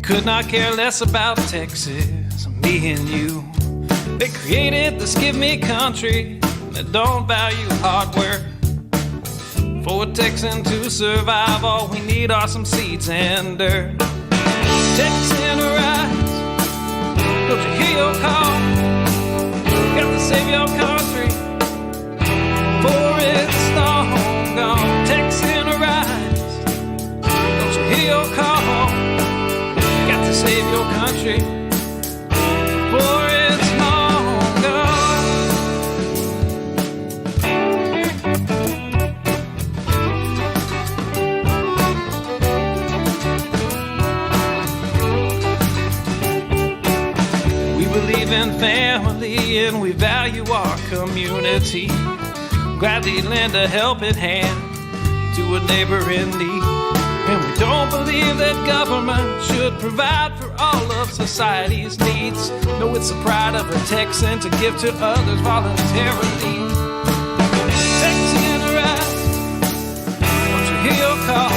could not care less about Texas, me and you. They created this give me country that don't value hard work. For a Texan to survive, all we need are some seeds and dirt. Texan rise, don't you hear your call? Got to save your country, for it's long gone. Texan rise, don't you hear your call? Got to save your country, for it's long gone. We believe in family and we value our community. Gladly lend a helping hand to a neighbor in need. And we don't believe that government should provide for all of society's needs. No, it's the pride of a Texan to give to others voluntarily. Texan rise, don't you hear your call?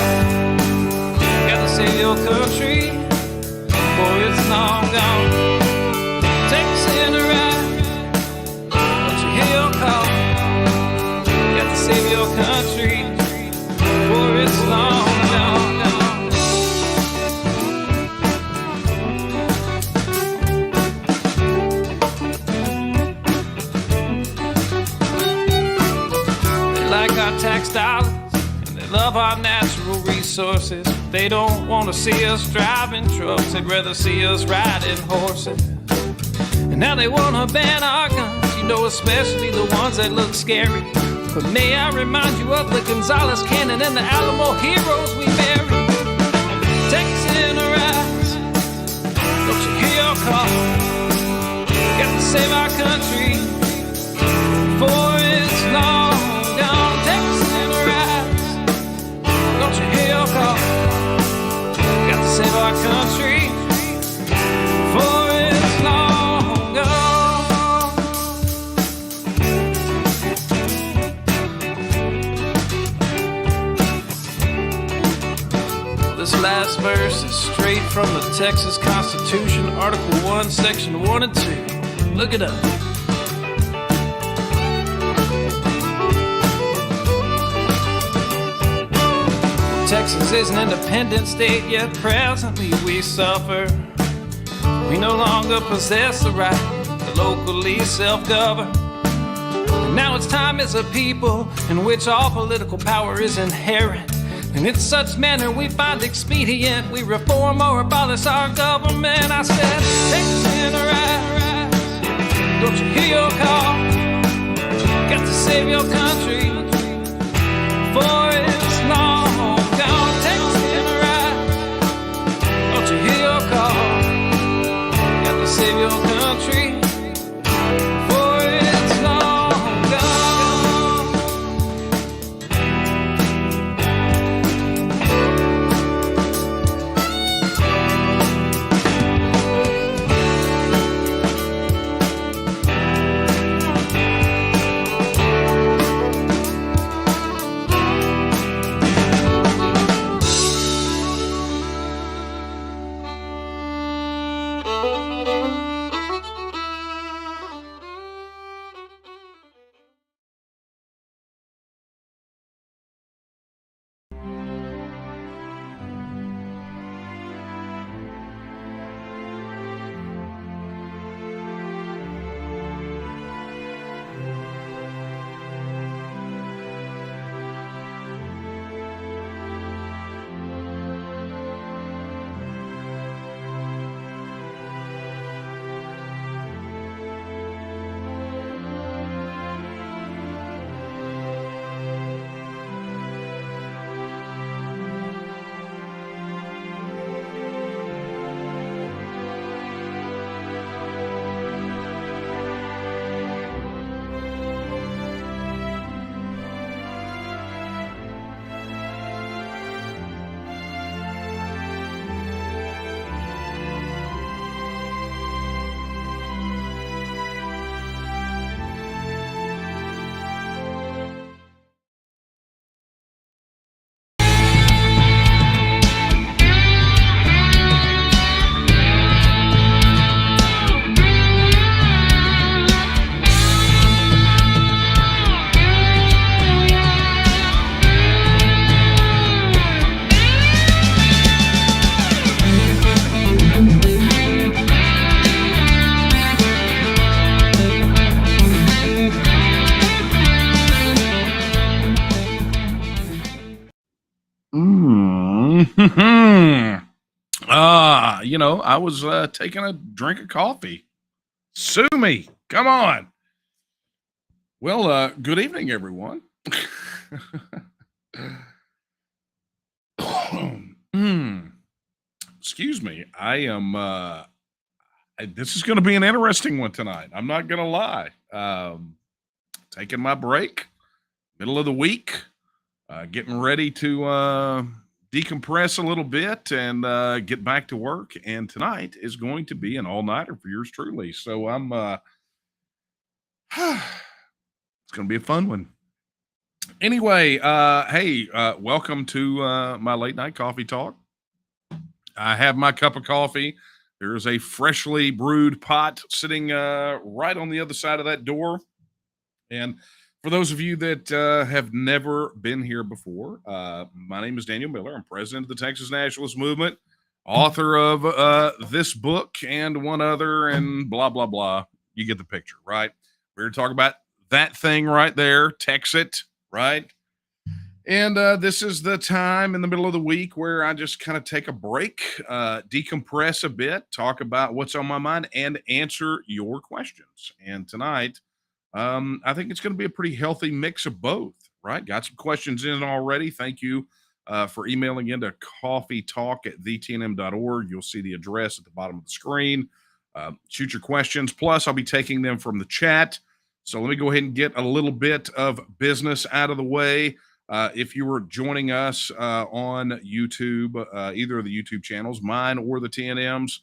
Gotta save your country, for it's long gone. Texan rise, don't you hear your call? Gotta save your country, for it's long gone. They like our tax dollars and they love our natural resources. They don't want to see us driving trucks, they'd rather see us riding horses. And now they want to ban our guns, you know, especially the ones that look scary. But may I remind you of the Gonzales Cannon and the Alamo heroes we buried. Texan rise, don't you hear your call? Got to save our country, for it's long gone. Texan rise, don't you hear your call? Got to save our country, for it's long gone. This last verse is straight from the Texas Constitution, Article 1, Section 1 and 2. Look it up. Texas is an independent state, yet presently we suffer. We no longer possess the right to locally self-govern. And now it's time as a people in which all political power is inherent. And in such manner we find expedient, we reform or abolish our government. I said, Texan rise, don't you hear your call? Got to save your country, for it's long gone. Texan rise, don't you hear your call? Got to save your country, for it's long gone. I was taking a drink of coffee. Sue me. Come on. Well, good evening, everyone. Excuse me. I am this is going to be an interesting one tonight. I'm not going to lie. Taking my break, middle of the week, getting ready to decompress a little bit and get back to work. And tonight is going to be an all-nighter for yours truly. So I'm it's going to be a fun one. Anyway, hey, welcome to my late night coffee talk. I have my cup of coffee. There's a freshly brewed pot sitting right on the other side of that door. And for those of you that have never been here before, my name is Daniel Miller. I'm president of the Texas Nationalist Movement, author of this book and one other, and blah, blah, blah. You get the picture, right? We're going to talk about that thing right there, TEXIT, right? And this is the time in the middle of the week where I just kind of take a break, decompress a bit, talk about what's on my mind, and answer your questions. And tonight, I think it's going to be a pretty healthy mix of both, right? Got some questions in already. Thank you for emailing into coffeetalk@thnm.org. You'll see the address at the bottom of the screen. Shoot your questions. Plus, I'll be taking them from the chat. So let me go ahead and get a little bit of business out of the way. If you were joining us on YouTube, either of the YouTube channels, mine or the TNM's,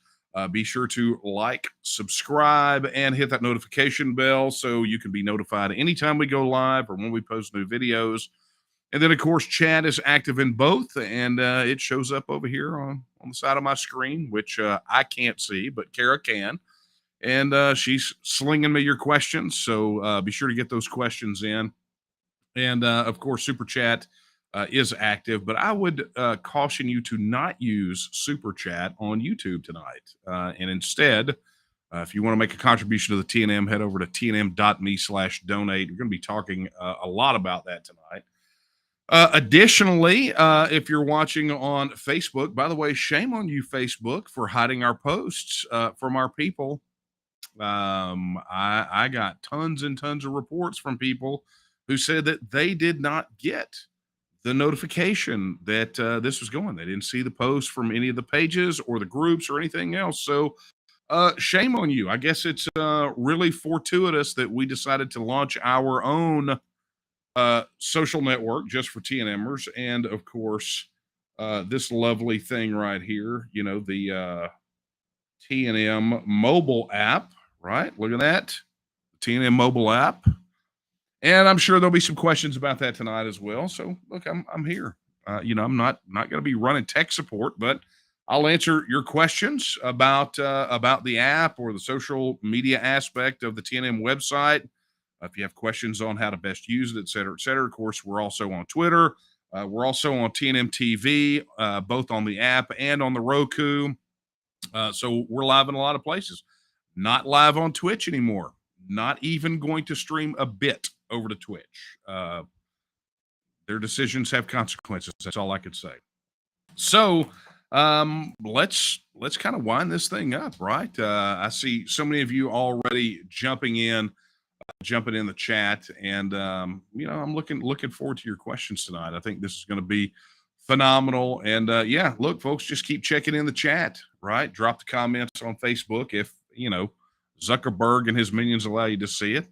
be sure to like, subscribe, and hit that notification bell so you can be notified anytime we go live or when we post new videos. And then, of course, chat is active in both, and it shows up over here on the side of my screen, which I can't see, but Kara can. And she's slinging me your questions, so be sure to get those questions in. And of course, Super Chat is active, but I would caution you to not use Super Chat on YouTube tonight. And instead, if you want to make a contribution to the TNM, head over to tnm.me/donate. We're going to be talking a lot about that tonight. Additionally, if you're watching on Facebook, by the way, shame on you, Facebook, for hiding our posts from our people. I got tons and tons of reports from people who said that they did not get the notification that this was going. They didn't see the post from any of the pages or the groups or anything else. So shame on you. I guess it's really fortuitous that we decided to launch our own social network just for TNMers. And of course, this lovely thing right here, the TNM Mobile App, right? Look at that. TNM Mobile App. And I'm sure there'll be some questions about that tonight as well. So look, I'm here. I'm not going to be running tech support, but I'll answer your questions about the app or the social media aspect of the TNM website. If you have questions on how to best use it, et cetera, et cetera. Of course, we're also on Twitter. We're also on TNM TV, both on the app and on the Roku. So we're live in a lot of places. Not live on Twitch anymore. Not even going to stream a bit over to Twitch. Their decisions have consequences. That's all I could say. So let's kind of wind this thing up, right? I see so many of you already jumping in the chat, and I'm looking forward to your questions tonight. I think this is going to be phenomenal. And yeah, look, folks, just keep checking in the chat, right? Drop the comments on Facebook if Zuckerberg and his minions allow you to see it.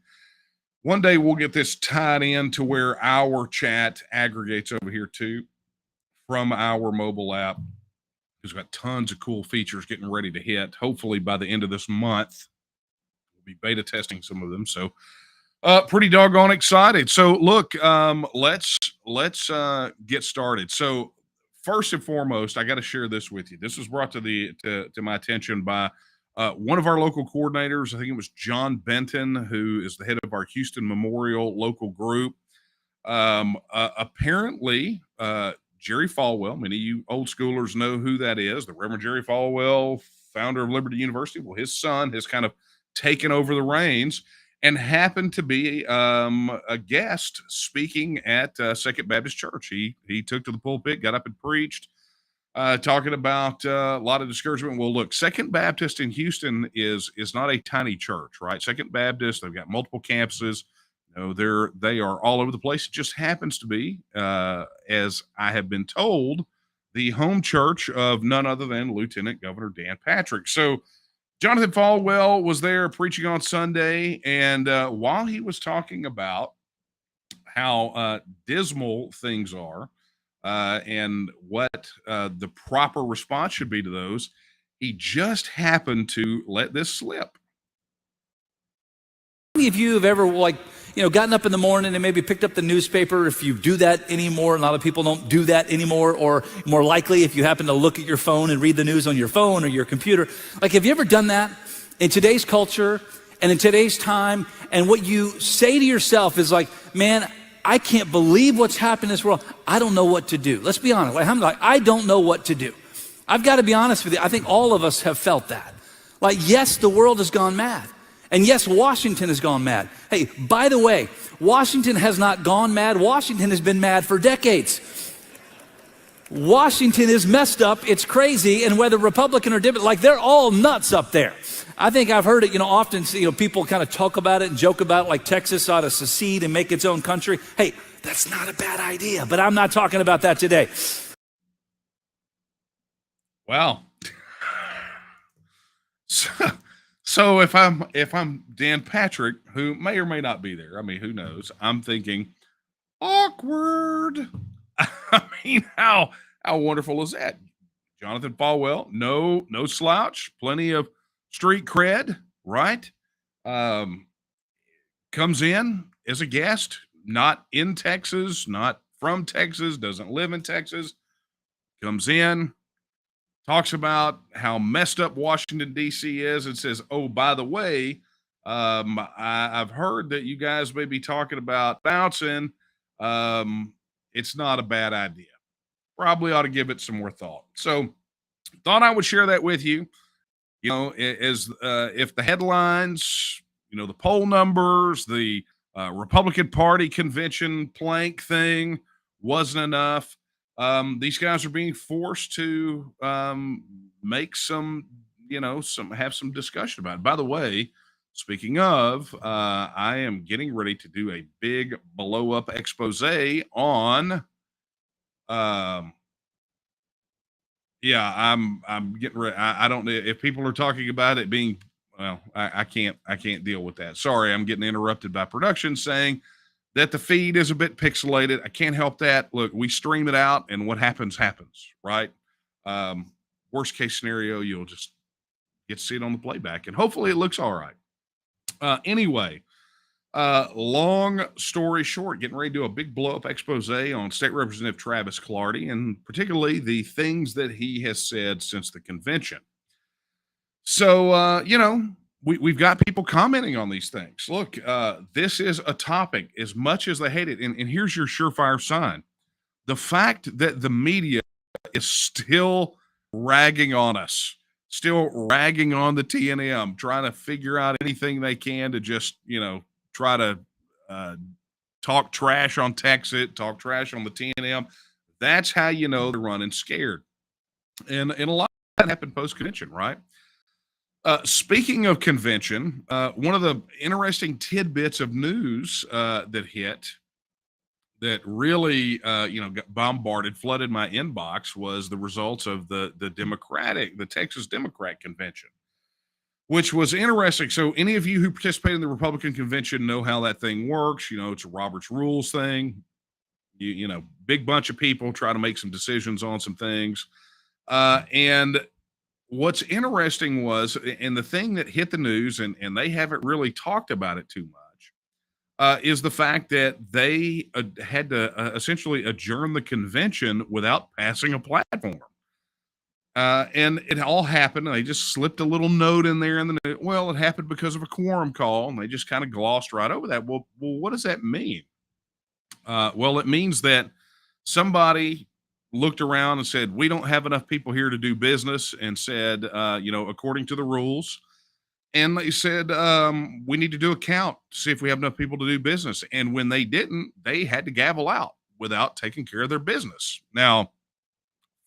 One day we'll get this tied in to where our chat aggregates over here too from our mobile app. It's got tons of cool features getting ready to hit. Hopefully by the end of this month, we'll be beta testing some of them. So pretty doggone excited. So look, let's get started. So first and foremost, I got to share this with you. This was brought to my attention by one of our local coordinators. I think it was John Benton, who is the head of our Houston Memorial local group. Apparently, Jerry Falwell, many of you old schoolers know who that is, the Reverend Jerry Falwell, founder of Liberty University. Well, his son has kind of taken over the reins and happened to be a guest speaking at Second Baptist Church. He took to the pulpit, got up and preached. talking about a lot of discouragement. Well, look, Second Baptist in Houston is not a tiny church, right? Second Baptist, they've got multiple campuses. They are all over the place. It just happens to be, as I have been told, the home church of none other than Lieutenant Governor Dan Patrick. So Jonathan Falwell was there preaching on Sunday, and while he was talking about how dismal things are, and what the proper response should be to those, he just happened to let this slip. How many of you have ever, gotten up in the morning and maybe picked up the newspaper? If you do that anymore, a lot of people don't do that anymore, or more likely, if you happen to look at your phone and read the news on your phone or your computer. Have you ever done that in today's culture and in today's time? And what you say to yourself is man, I can't believe what's happened in this world. I don't know what to do. Let's be honest. I don't know what to do. I've got to be honest with you. I think all of us have felt that. Yes, the world has gone mad. And yes, Washington has gone mad. Hey, by the way, Washington has not gone mad. Washington has been mad for decades. Washington is messed up. It's crazy. And whether Republican or Democrat, they're all nuts up there. I think I've heard it, often, people kind of talk about it and joke about it, Texas ought to secede and make its own country. Hey, that's not a bad idea, but I'm not talking about that today. Well, so if I'm Dan Patrick, who may or may not be there, who knows? I'm thinking, awkward. How wonderful is that? Jonathan Falwell, no slouch, plenty of street cred, right? Comes in as a guest, not in Texas, not from Texas, doesn't live in Texas, comes in, talks about how messed up Washington, D.C. is, and says, oh, by the way, I've heard that you guys may be talking about bouncing. It's not a bad idea. Probably ought to give it some more thought. So thought I would share that with you. If the headlines, the poll numbers, the Republican Party convention plank thing wasn't enough, these guys are being forced to make have some discussion about it. By the way, speaking of, I am getting ready to do a big blow up expose on I'm getting ready. I don't know if people are talking about it being, I can't deal with that. Sorry, I'm getting interrupted by production saying that the feed is a bit pixelated. I can't help that. Look, we stream it out and what happens, right? Worst case scenario, you'll just get to see it on the playback and hopefully it looks all right. Anyway, long story short, getting ready to do a big blow up expose on State Representative Travis Clardy and particularly the things that he has said since the convention. So, we've got people commenting on these things. Look, this is a topic as much as they hate it. And here's your surefire sign. The fact that the media is still ragging on us, still ragging on the TNM, trying to figure out anything they can to just, try to talk trash on TEXIT, talk trash on the TNM. That's how you know they're running scared. And a lot of that happened post-convention, right? Speaking of convention, one of the interesting tidbits of news that hit that really, got bombarded, flooded my inbox was the results of the Texas Democrat convention, which was interesting. So any of you who participated in the Republican convention know how that thing works. It's a Robert's Rules thing. Big bunch of people try to make some decisions on some things. And what's interesting was, and the thing that hit the news, and they haven't really talked about it too much, is the fact that they had to essentially adjourn the convention without passing a platform. And it all happened. And they just slipped a little note in there. And it happened because of a quorum call. And they just kind of glossed right over that. Well, what does that mean? It means that somebody looked around and said, we don't have enough people here to do business, and said, according to the rules. And they said, we need to do a count to see if we have enough people to do business. And when they didn't, they had to gavel out without taking care of their business. Now,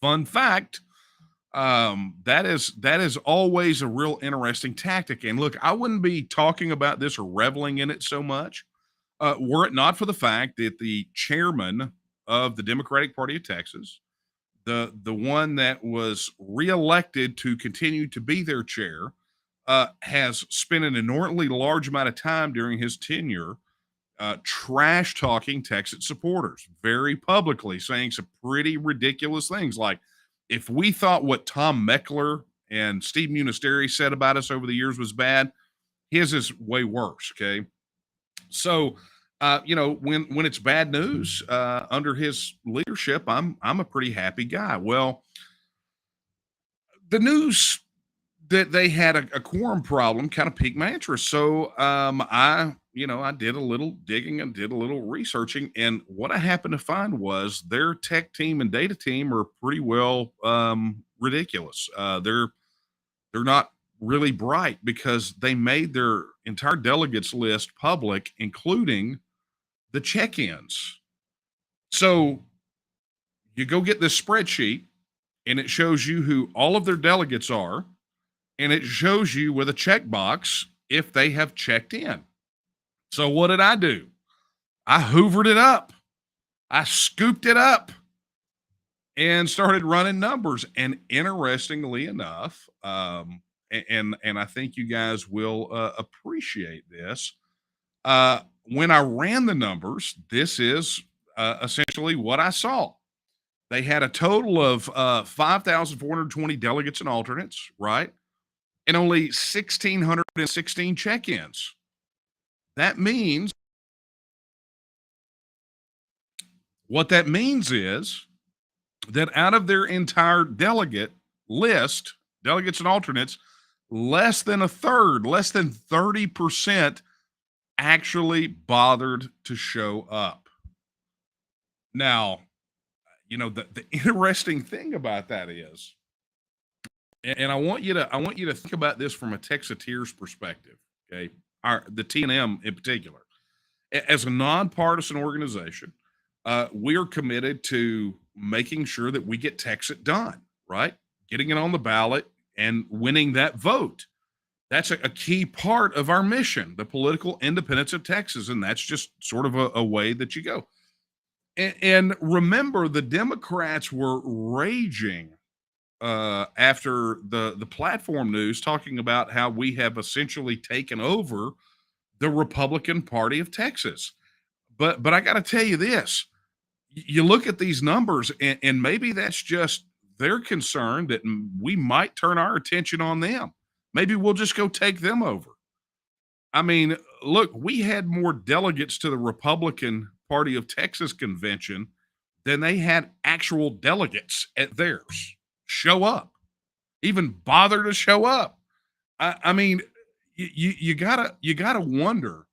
Fun fact, that is always a real interesting tactic. And look, I wouldn't be talking about this or reveling in it so much were it not for the fact that the chairman of the Democratic Party of Texas, the one that was reelected to continue to be their chair, has spent an inordinately large amount of time during his tenure trash talking TEXIT supporters very publicly, saying some pretty ridiculous things like, if we thought what Tom Meckler and Steve Munisteri said about us over the years was bad, his is way worse. Okay. So, when it's bad news under his leadership, I'm a pretty happy guy. Well, the news that they had a quorum problem kind of piqued my interest. So I did a little digging and did a little researching, and what I happened to find was their tech team and data team are pretty well ridiculous. They're not really bright because they made their entire delegates list public, including the check-ins. So you go get this spreadsheet, and it shows you who all of their delegates are, and it shows you with a checkbox if they have checked in. So what did I do? I hoovered it up. I scooped it up and started running numbers. And interestingly enough, and I think you guys will appreciate this. When I ran the numbers, this is essentially what I saw. They had a total of 5,420 delegates and alternates, right? And only 1,616 check-ins. That means, what that means is that out of their entire delegate list, delegates and alternates, less than a third, less than 30% actually bothered to show up. Now, the interesting thing about that is, and I want you to think about this from a Texiteer's perspective, okay? The TNM in particular. As a nonpartisan organization, we are committed to making sure that we get TEXIT done, right? Getting it on the ballot and winning that vote. That's a key part of our mission, the political independence of Texas, and that's just sort of a way that you go. And remember, the Democrats were raging after the platform news, talking about how we have essentially taken over the Republican Party of Texas. But I got to tell you this: you look at these numbers, and maybe that's just their concern that we might turn our attention on them. Maybe we'll just go take them over. I mean, look, we had more delegates to the Republican Party of Texas convention than they had actual delegates at theirs show up, even bother to show up. I mean, you gotta wonder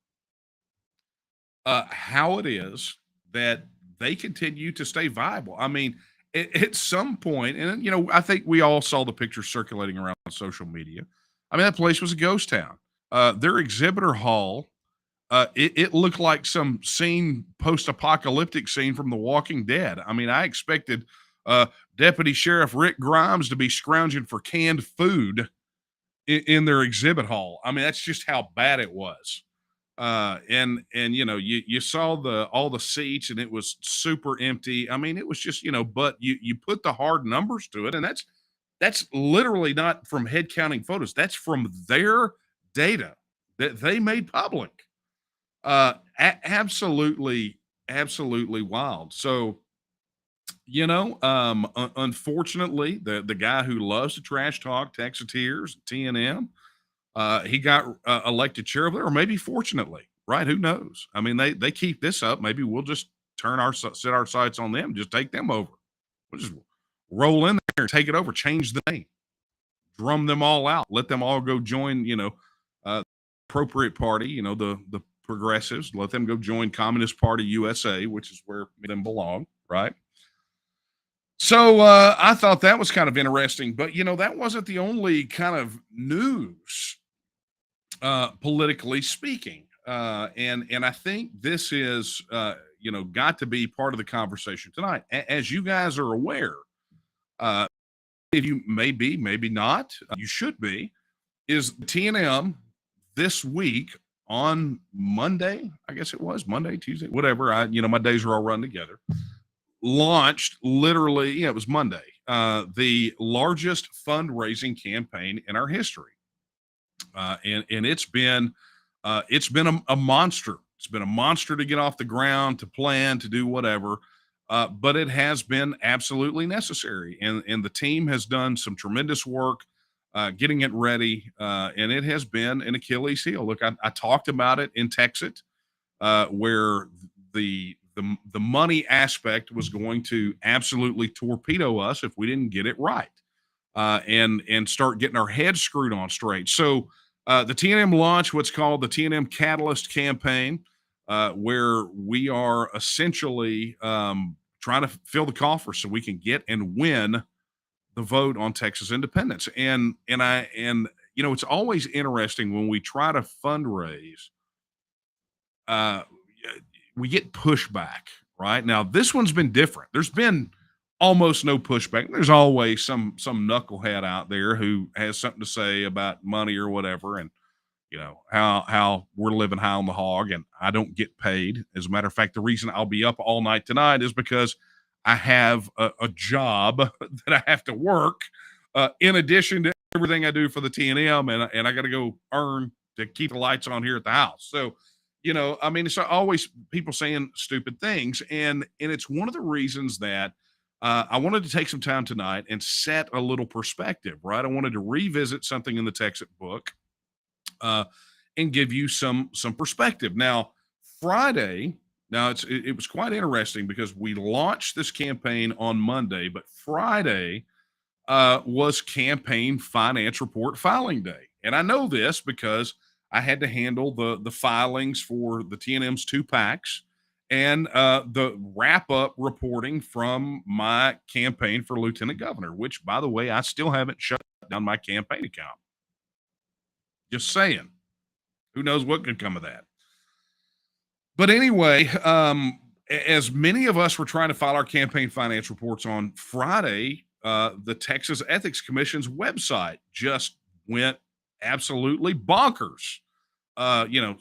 how it is that they continue to stay viable. I mean, at some point, and I think we all saw the pictures circulating around social media. I mean, that place was a ghost town. Their exhibitor hall, it looked like some post-apocalyptic scene from The Walking Dead. I mean, I expected Deputy Sheriff Rick Grimes to be scrounging for canned food in their exhibit hall. I mean, that's just how bad it was. And you saw all the seats, and it was super empty. I mean, it was just, but you put the hard numbers to it, and that's literally not from head counting photos. That's from their data that they made public. Absolutely wild. So, unfortunately, the guy who loves to trash talk Texiteers, TNM, he got elected chair over there, or maybe fortunately, right? Who knows? I mean, they keep this up. Maybe we'll just set our sights on them, just take them over. We'll just roll in there, take it over, change the name, drum them all out, let them all go join, appropriate party, the progressives, let them go join Communist Party USA, which is where them belong, right? So I thought that was kind of interesting, but that wasn't the only kind of news, politically speaking. And I think this is, got to be part of the conversation tonight. As you guys are aware, If you may be, maybe not, you should be, is TNM this week on Monday, I guess it was Monday, Tuesday, whatever. My days are all run together. Launched literally, it was Monday, the largest fundraising campaign in our history. And it's been a monster. It's been a monster to get off the ground, to plan, to do whatever. But it has been absolutely necessary. And the team has done some tremendous work getting it ready. And it has been an Achilles heel. Look, I talked about it in TEXIT, where the money aspect was going to absolutely torpedo us if we didn't get it right, and start getting our heads screwed on straight. So the TNM launched what's called the TNM Catalyst campaign, where we are essentially trying to fill the coffer so we can get and win the vote on Texas independence. And it's always interesting when we try to fundraise. We get pushback, right? Now, this one's been different. There's been almost no pushback. There's always some knucklehead out there who has something to say about money or whatever, and how we're living high on the hog, and I don't get paid. As a matter of fact, the reason I'll be up all night tonight is because I have a job that I have to work in addition to everything I do for the TNM, and I got to go earn to keep the lights on here at the house. So, it's always people saying stupid things, and it's one of the reasons that I wanted to take some time tonight and set a little perspective, right? I wanted to revisit something in the TEXIT book, and give you some perspective. Now, Friday, it was quite interesting because we launched this campaign on Monday, but Friday was campaign finance report filing day. And I know this because I had to handle the filings for the TNM's 2 PACs and the wrap-up reporting from my campaign for lieutenant governor, which, by the way, I still haven't shut down my campaign account. Just saying. Who knows what could come of that? But anyway, as many of us were trying to file our campaign finance reports on Friday, the Texas Ethics Commission's website just went absolutely bonkers.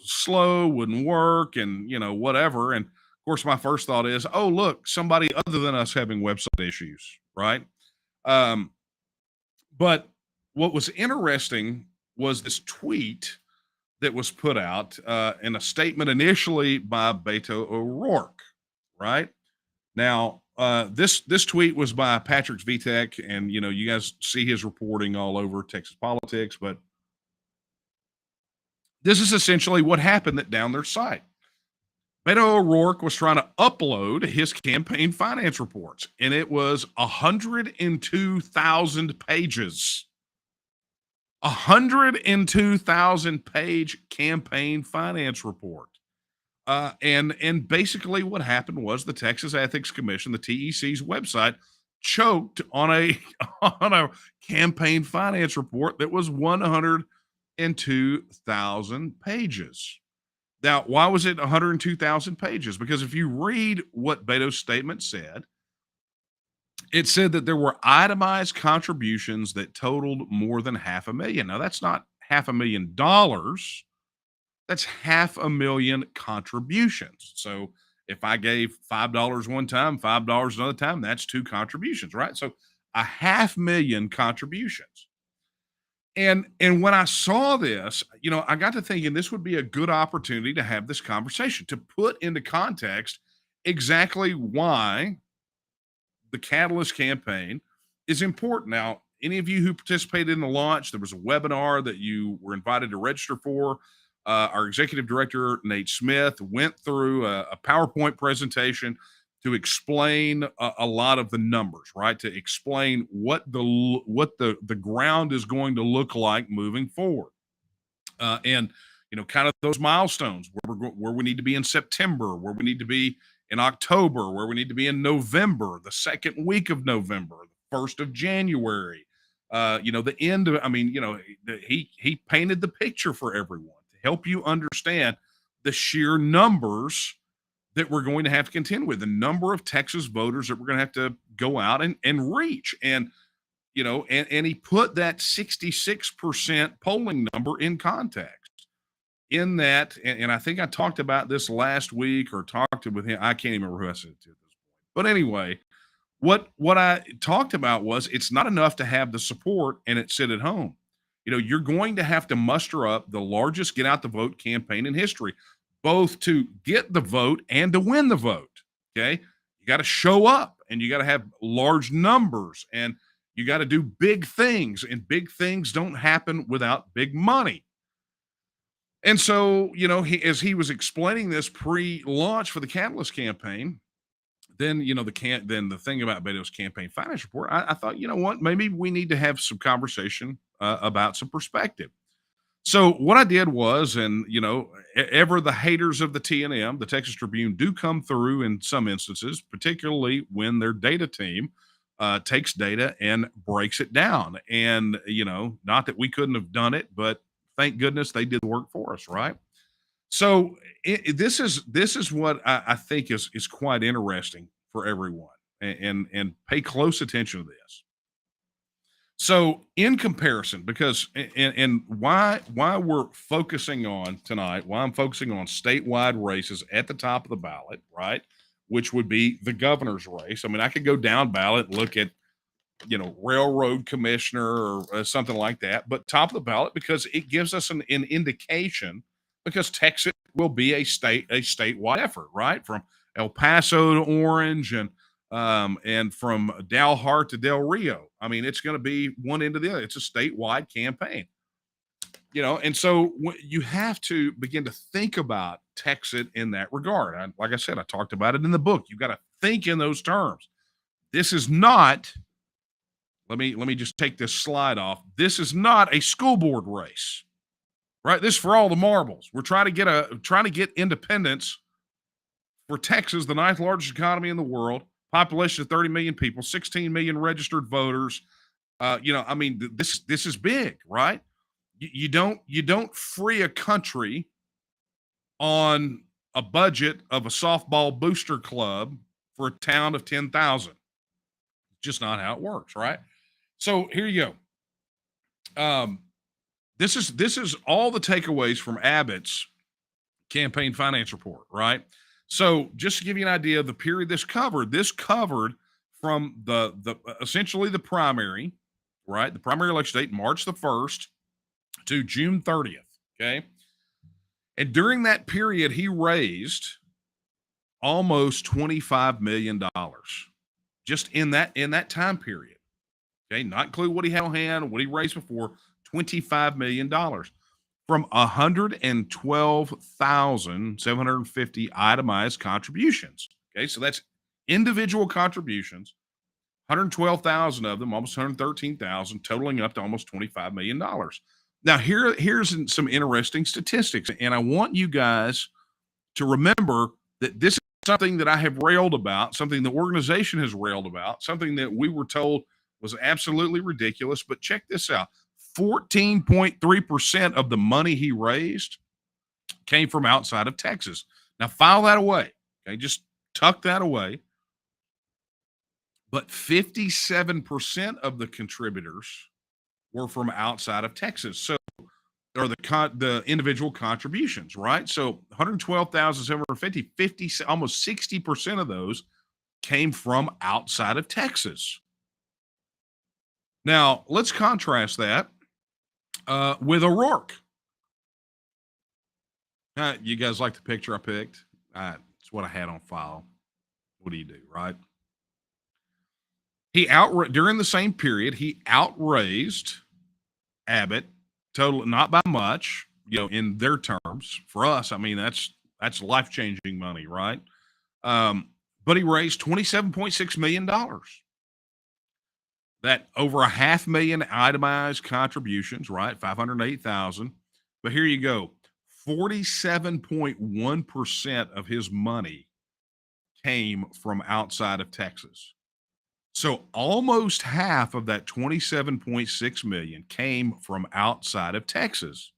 Slow, wouldn't work, and whatever. And of course, my first thought is, oh, look, somebody other than us having website issues, right? But what was interesting was this tweet that was put out in a statement initially by Beto O'Rourke, right? Now, this tweet was by Patrick Vitek, and you guys see his reporting all over Texas politics, but this is essentially what happened down their site. Beto O'Rourke was trying to upload his campaign finance reports, and it was 102,000 pages. 102,000 page campaign finance report. And basically what happened was the Texas Ethics Commission, the TEC's website, choked on a campaign finance report that was 102,000 pages. Now, why was it 102,000 pages? Because if you read what Beto's statement said, it said that there were itemized contributions that totaled more than $500,000. Now, that's not $500,000. That's 500,000 contributions. So if I gave $5 one time, $5 another time, that's 2 contributions, right? So 500,000 contributions. And when I saw this, I got to thinking this would be a good opportunity to have this conversation, to put into context exactly why the Catalyst campaign is important. Now, any of you who participated in the launch, there was a webinar that you were invited to register for. Our executive director, Nate Smith, went through a PowerPoint presentation to explain a lot of the numbers, right? To explain what the ground is going to look like moving forward. And kind of those milestones where we need to be in September, where we need to be in October, where we need to be in November, the second week of November, the 1st of January, the end of, he painted the picture for everyone to help you understand the sheer numbers that we're going to have to contend with, the number of Texas voters that we're going to have to go out and reach. And, and he put that 66% polling number in context. In that, and I think I talked about this last week or talked with him. I can't even remember who I said it to at this point. But anyway, what I talked about was it's not enough to have the support and it sit at home. You're going to have to muster up the largest get out the vote campaign in history, both to get the vote and to win the vote. Okay. You got to show up and you got to have large numbers and you got to do big things, and big things don't happen without big money. And so, as he was explaining this pre-launch for the Catalyst campaign, then, the thing about Beto's campaign finance report, I thought, what, maybe we need to have some conversation about some perspective. So what I did was, and, ever the haters of the TNM, the Texas Tribune, do come through in some instances, particularly when their data team takes data and breaks it down. And, not that we couldn't have done it, but thank goodness they did the work for us, right? So this is what I think is quite interesting for everyone, and pay close attention to this. So in comparison, because and why we're focusing on tonight, why I'm focusing on statewide races at the top of the ballot, right? Which would be the governor's race. I mean, I could go down ballot and look at, railroad commissioner or something like that, but top of the ballot, because it gives us an indication, because Texas will be a statewide effort, right? From El Paso to Orange and from Dalhart to Del Rio. I mean, it's going to be one end to the other. It's a statewide campaign, and so you have to begin to think about TEXIT in that regard. Like I said, I talked about it in the book. You've got to think in those terms. This is not, let me just take this slide off. This is not a school board race, right? This is for all the marbles. We're trying to get independence for Texas, the 9th largest economy in the world, population of 30 million people, 16 million registered voters. This is big, right? You don't free a country on a budget of a softball booster club for a town of 10,000. Just not how it works, right? So here you go. This is all the takeaways from Abbott's campaign finance report, right? So just to give you an idea of the period this covered from the essentially the primary, right? The primary election date, March the 1st to June 30th. Okay. And during that period, he raised almost $25 million just in that time period. Okay. Not include what he had on hand, what he raised before, $25 million from 112,750 itemized contributions. Okay. So that's individual contributions, 112,000 of them, almost 113,000, totaling up to almost $25 million. Now, here's some interesting statistics, and I want you guys to remember that this is something that I have railed about, something the organization has railed about, something that we were told was absolutely ridiculous. But check this out. 14.3% of the money he raised came from outside of Texas. Now, file that away. Okay, just tuck that away. But 57% of the contributors were from outside of Texas. So, or the individual contributions, right? So 112,750, almost 60% of those came from outside of Texas. Now, let's contrast that with O'Rourke. You guys like the picture I picked? It's what I had on file. What do you do, right? During the same period, he outraised Abbott, total, not by much, in their terms. For us, I mean, that's life-changing money, right? But he raised $27.6 million. That over 500,000 itemized contributions, right? 508,000. But here you go. 47.1% of his money came from outside of Texas. So almost half of that 27.6 million came from outside of Texas.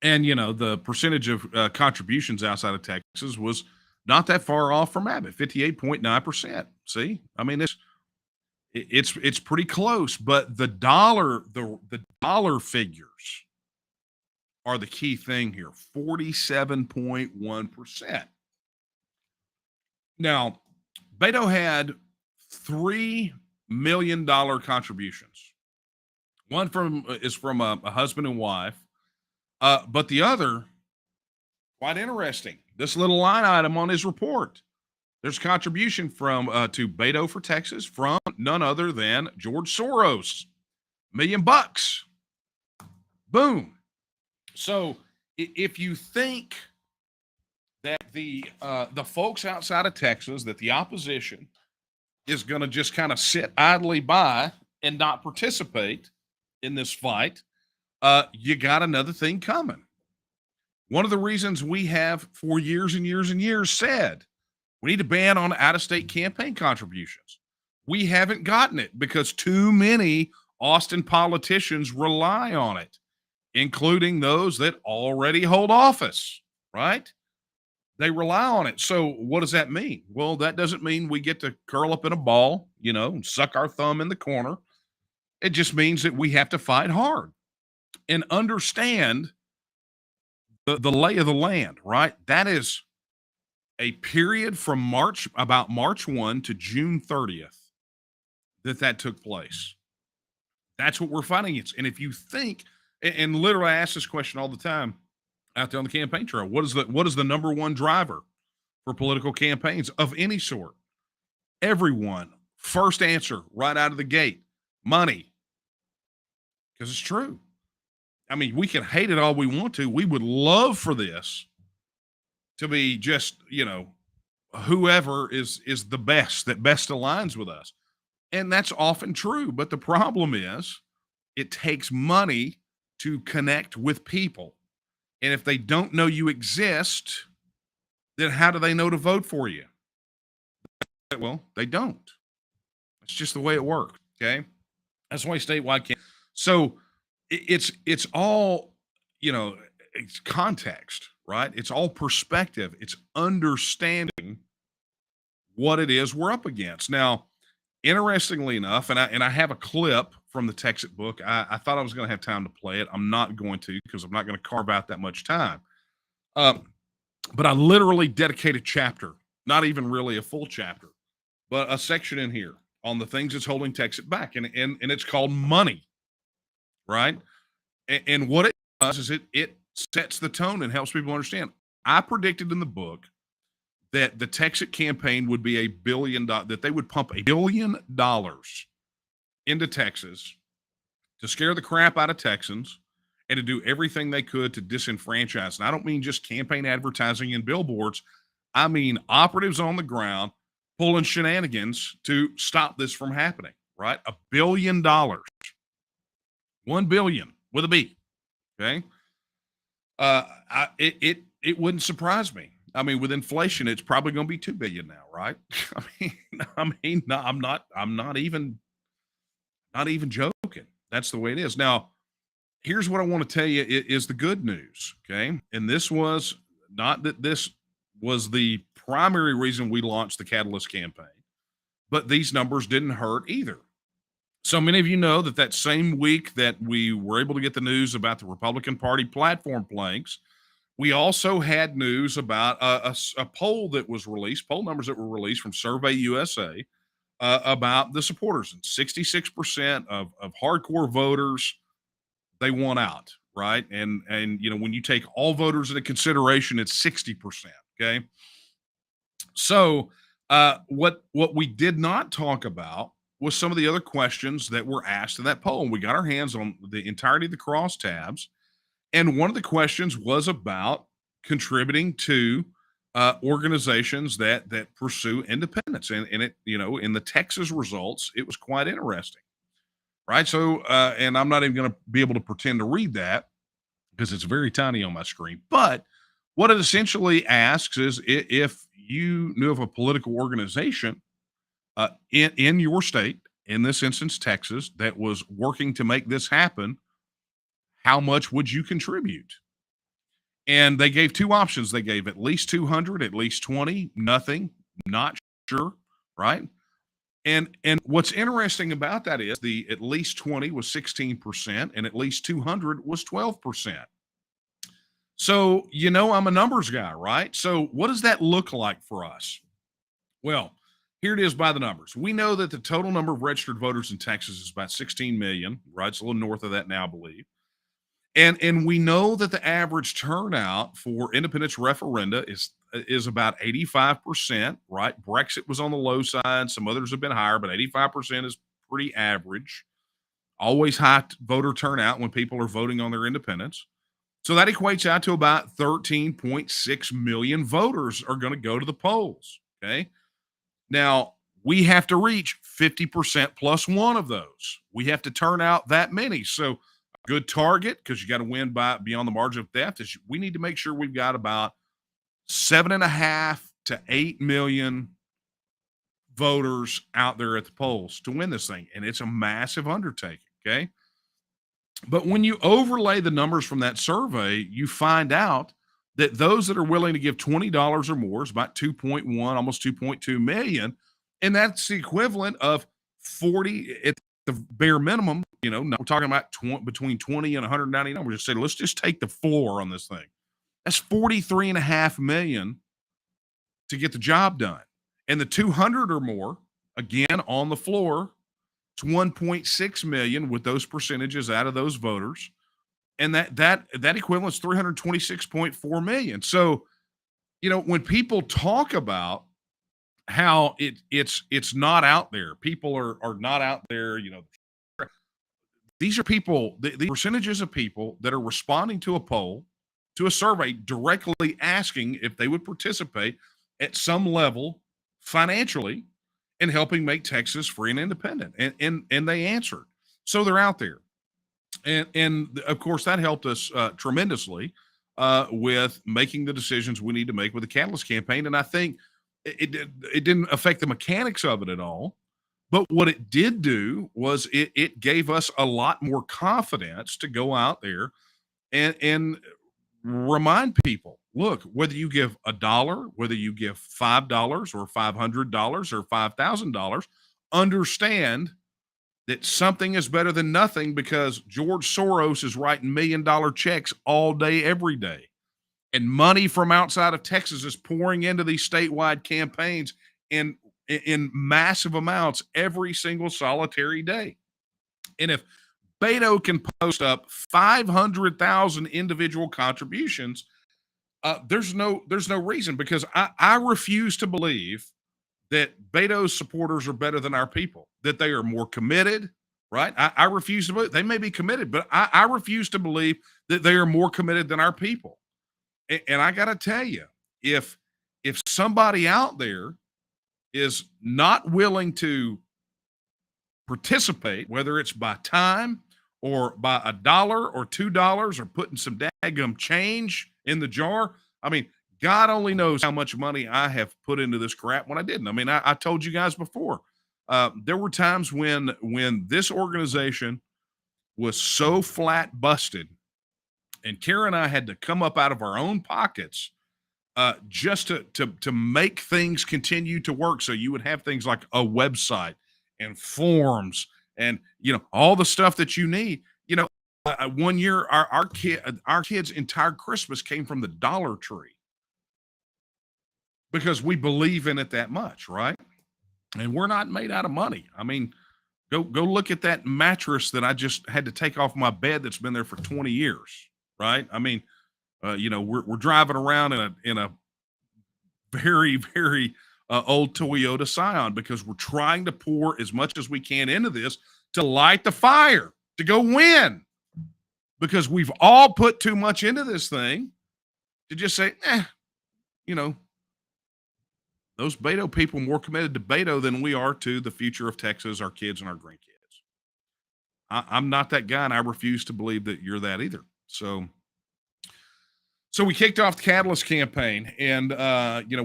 And, the percentage of contributions outside of Texas was not that far off from Abbott, 58.9%. See, I mean, it's pretty close, but the dollar figures are the key thing here, 47.1%. Now, Beto had $3 million contributions. One is from a husband and wife, but the other, quite interesting. This little line item on his report, there's contribution from to Beto for Texas from none other than George Soros, $1 million. Boom. So if you think that the folks outside of Texas, that the opposition is going to just kind of sit idly by and not participate in this fight, you got another thing coming. One of the reasons we have for years and years and years said we need to ban on out-of-state campaign contributions. We haven't gotten it because too many Austin politicians rely on it, including those that already hold office, right? They rely on it. So what does that mean? Well, that doesn't mean we get to curl up in a ball, and suck our thumb in the corner. It just means that we have to fight hard and understand the lay of the land, right? That is a period from about March 1 to June 30th that took place. That's what we're fighting against. And if you think, and literally I ask this question all the time out there on the campaign trail, what is the number one driver for political campaigns of any sort? Everyone, first answer right out of the gate, money. Because it's true. I mean, we can hate it all we want to. We would love for this to be just, whoever is the best, that best aligns with us. And that's often true. But the problem is it takes money to connect with people. And if they don't know you exist, then how do they know to vote for you? Well, they don't. It's just the way it works. Okay. That's why statewide can't. So it's all, it's context, right? It's all perspective. It's understanding what it is we're up against. Now, interestingly enough, and I have a clip from the TEXIT book. I thought I was going to have time to play it. I'm not going to, because I'm not going to carve out that much time. But I literally dedicate a chapter, not even really a full chapter, but a section in here on the things that's holding TEXIT back. And it's called money, right? And what it does is it sets the tone and helps people understand. I predicted in the book that the TEXIT campaign would be $1 billion, that they would pump $1 billion into Texas to scare the crap out of Texans and to do everything they could to disenfranchise. And I don't mean just campaign advertising and billboards. I mean operatives on the ground pulling shenanigans to stop this from happening, right? $1 billion. 1 billion with a B. Okay. It wouldn't surprise me. I mean, with inflation, it's probably going to be 2 billion now, right? I'm not even joking. That's the way it is. Now, here's what I want to tell you is the good news. Okay. And this was not that this was the primary reason we launched the Catalyst campaign, but these numbers didn't hurt either. So many of you know that same week that we were able to get the news about the Republican Party platform planks, we also had news about a poll that was released, poll numbers that were released from Survey USA about the supporters. And 66% of hardcore voters, they want out, right? And when you take all voters into consideration, it's 60%, okay? So what we did not talk about was some of the other questions that were asked in that poll. And we got our hands on the entirety of the crosstabs. And one of the questions was about contributing to organizations that pursue independence. And it, in the Texas results, it was quite interesting, right? So, and I'm not even going to be able to pretend to read that because it's very tiny on my screen. But what it essentially asks is if you knew of a political organization in your state, in this instance, Texas, that was working to make this happen, how much would you contribute? And they gave two options. They gave at least 200, at least 20, nothing, not sure, right? And what's interesting about that is the at least 20 was 16% and at least 200 was 12%. So, I'm a numbers guy, right? So what does that look like for us? Well, here it is by the numbers. We know that the total number of registered voters in Texas is about 16 million, right? It's a little north of that now, I believe. And we know that the average turnout for independence referenda is about 85%, right? Brexit was on the low side. Some others have been higher, but 85% is pretty average. Always high voter turnout when people are voting on their independence. So that equates out to about 13.6 million voters are going to go to the polls, okay? Now, we have to reach 50% plus one of those. We have to turn out that many. So good target, because you got to win by beyond the margin of theft, is we need to make sure we've got about 7.5 to 8 million voters out there at the polls to win this thing. And it's a massive undertaking. Okay. But when you overlay the numbers from that survey, you find out that those that are willing to give $20 or more is about 2.1, almost 2.2 million. And that's the equivalent of 40 at the bare minimum. We're talking about between 20 and 199. We're just saying, let's just take the floor on this thing. That's 43.5 million to get the job done. And the 200 or more, again, on the floor, it's 1.6 million with those percentages out of those voters. And that equivalent is 326.4 million. So, when people talk about how it's not out there, people are not out there, these are people, the percentages of people that are responding to a poll, to a survey, directly asking if they would participate at some level financially in helping make Texas free and independent. And they answered. So they're out there. And of course, that helped us tremendously with making the decisions we need to make with the Catalyst campaign. And I think it didn't affect the mechanics of it at all. But what it did do was it gave us a lot more confidence to go out there and remind people, look, whether you give $1, whether you give $5 or $500 or $5,000, understand that something is better than nothing, because George Soros is writing $1 million checks all day, every day. And money from outside of Texas is pouring into these statewide campaigns in massive amounts every single solitary day. And if Beto can post up 500,000 individual contributions, there's no reason, because I refuse to believe that Beto's supporters are better than our people, that they are more committed, right? I refuse to believe. They may be committed, but I refuse to believe that they are more committed than our people. And I got to tell you, if somebody out there is not willing to participate, whether it's by time or by $1 or $2 or putting some daggum change in the jar, I mean, God only knows how much money I have put into this crap when I didn't. I mean, I told you guys before, there were times when this organization was so flat busted, and Kara and I had to come up out of our own pockets just to make things continue to work. So you would have things like a website and forms and, all the stuff that you need. One year our kids' entire Christmas came from the Dollar Tree, because we believe in it that much, right? And we're not made out of money. I mean, go look at that mattress that I just had to take off my bed that's been there for 20 years, right? I mean, we're driving around in a very, very old Toyota Scion, because we're trying to pour as much as we can into this to light the fire, to go win, because we've all put too much into this thing to just say, those Beto people are more committed to Beto than we are to the future of Texas, our kids and our grandkids. I'm not that guy, and I refuse to believe that you're that either. So we kicked off the Catalyst campaign, and,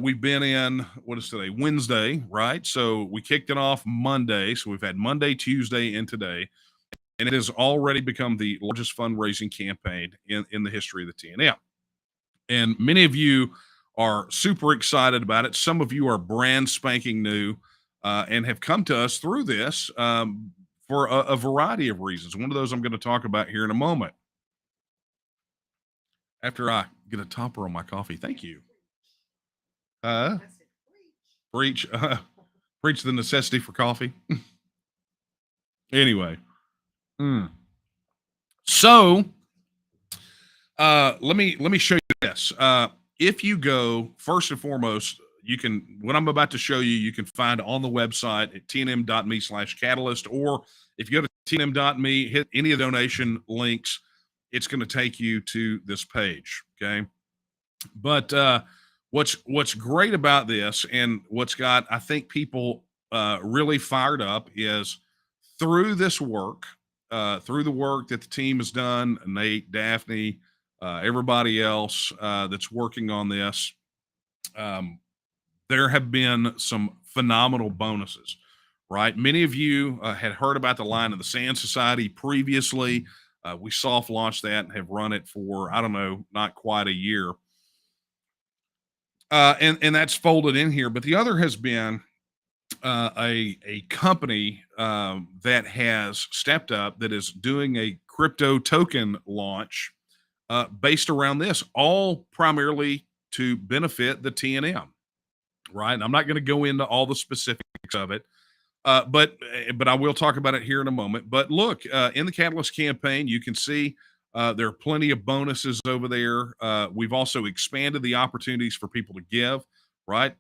we've been in, what is today? Wednesday, right? So we kicked it off Monday. So we've had Monday, Tuesday, and today, and it has already become the largest fundraising campaign in the history of the TNM. And many of you are super excited about it. Some of you are brand spanking new and have come to us through this for a variety of reasons. One of those I'm going to talk about here in a moment. After I get a topper on my coffee. Thank you. Preach the necessity for coffee. Anyway. So let me show you this. If you go, first and foremost, you can, what I'm about to show you, you can find on the website at tnm.me/catalyst, or if you go to tnm.me, hit any of the donation links, it's going to take you to this page. Okay. But what's great about this, and what's got, I think, people really fired up, is through this work, through the work that the team has done, Nate, Daphne, everybody else that's working on this, there have been some phenomenal bonuses, right? Many of you had heard about the Line in the Sand Society previously. We soft launched that and have run it for, I don't know, not quite a year. And that's folded in here. But the other has been a company that has stepped up, that is doing a crypto token launch based around this, all primarily to benefit the TNM, right? And I'm not going to go into all the specifics of it, but I will talk about it here in a moment. But look, in the Catalyst campaign, you can see there are plenty of bonuses over there. We've also expanded the opportunities for people to give, right?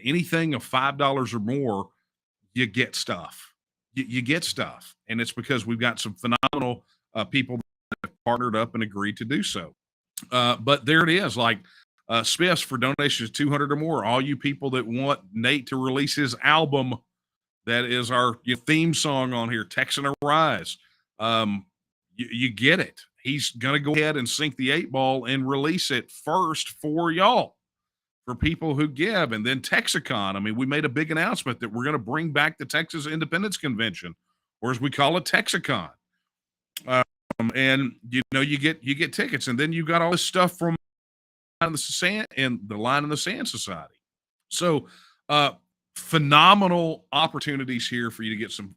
Anything of $5 or more, you get stuff. You get stuff. And it's because we've got some phenomenal people that have partnered up and agreed to do so. But there it is, like Spiffs for donations 200 or more. All you people that want Nate to release his album, that is our theme song on here, Texan Arise. You get it. He's going to go ahead and sink the 8 ball and release it first for y'all, for people who give. And then Texicon. I mean, we made a big announcement that we're going to bring back the Texas Independence Convention, or as we call it, Texicon. And you get tickets, and then you got all this stuff from the Line in the Sand Society. So phenomenal opportunities here for you to get some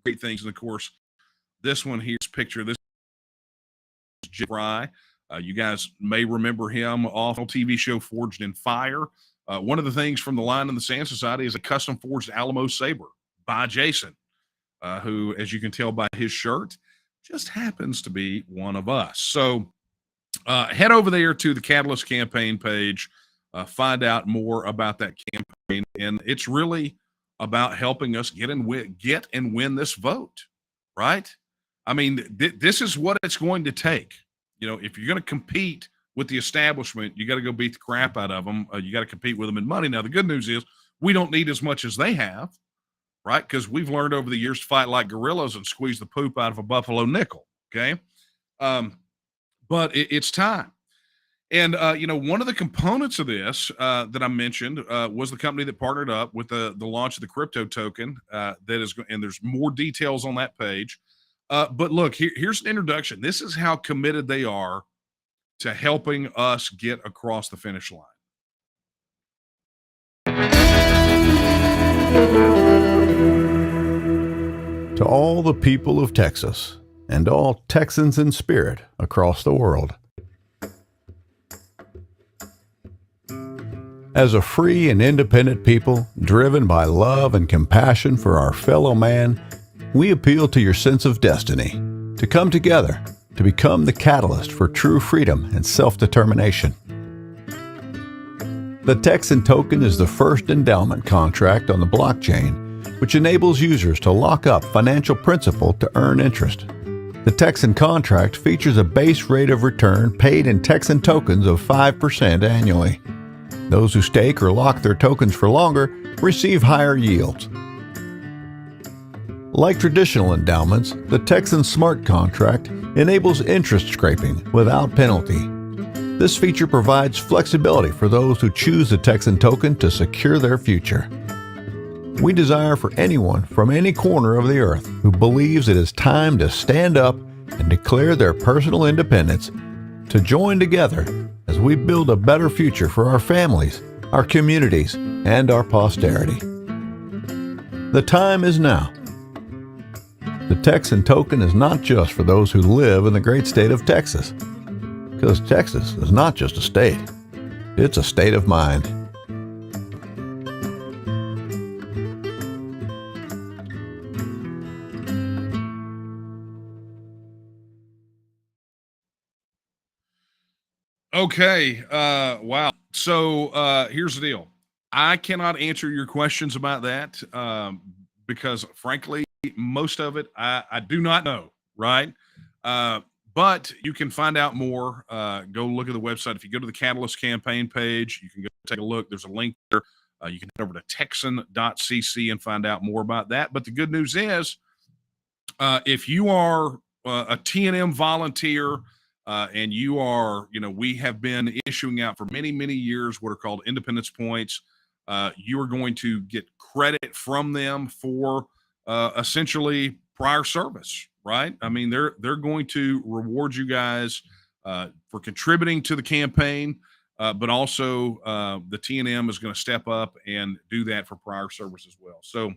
great things. And of course, this one here's picture. This is Jim Fry. You guys may remember him off the TV show Forged in Fire. One of the things from the Line in the Sand Society is a custom forged Alamo saber by Jason, who, as you can tell by his shirt, just happens to be one of us. So head over there to the Catalyst campaign page, find out more about that campaign. And it's really about helping us get and win this vote, right? I mean, this is what it's going to take. If you're going to compete with the establishment, you got to go beat the crap out of them. You got to compete with them in money. Now, the good news is we don't need as much as they have, right? Because we've learned over the years to fight like gorillas and squeeze the poop out of a buffalo nickel, okay? But it's time. And, one of the components of this that I mentioned was the company that partnered up with the launch of the crypto token and there's more details on that page. But look, here's an introduction. This is how committed they are to helping us get across the finish line. To all the people of Texas and all Texans in spirit across the world. As a free and independent people, driven by love and compassion for our fellow man, we appeal to your sense of destiny, to come together, to become the catalyst for true freedom and self-determination. The Texan token is the first endowment contract on the blockchain, which enables users to lock up financial principal to earn interest. The Texan contract features a base rate of return paid in Texan tokens of 5% annually. Those who stake or lock their tokens for longer receive higher yields. Like traditional endowments, the Texan Smart Contract enables interest scraping without penalty. This feature provides flexibility for those who choose the Texan token to secure their future. We desire for anyone from any corner of the earth who believes it is time to stand up and declare their personal independence to join together as we build a better future for our families, our communities, and our posterity. The time is now. The Texan token is not just for those who live in the great state of Texas, because Texas is not just a state, it's a state of mind. Okay. Wow. So here's the deal. I cannot answer your questions about that because, frankly, most of it I do not know. Right. But you can find out more. Go look at the website. If you go to the Catalyst campaign page, you can go take a look. There's a link there. You can head over to texan.cc and find out more about that. But the good news is, if you are a TNM volunteer, and you are, we have been issuing out for many, many years what are called independence points. You are going to get credit from them for essentially prior service, right? I mean, they're going to reward you guys for contributing to the campaign, but also the TNM is going to step up and do that for prior service as well. So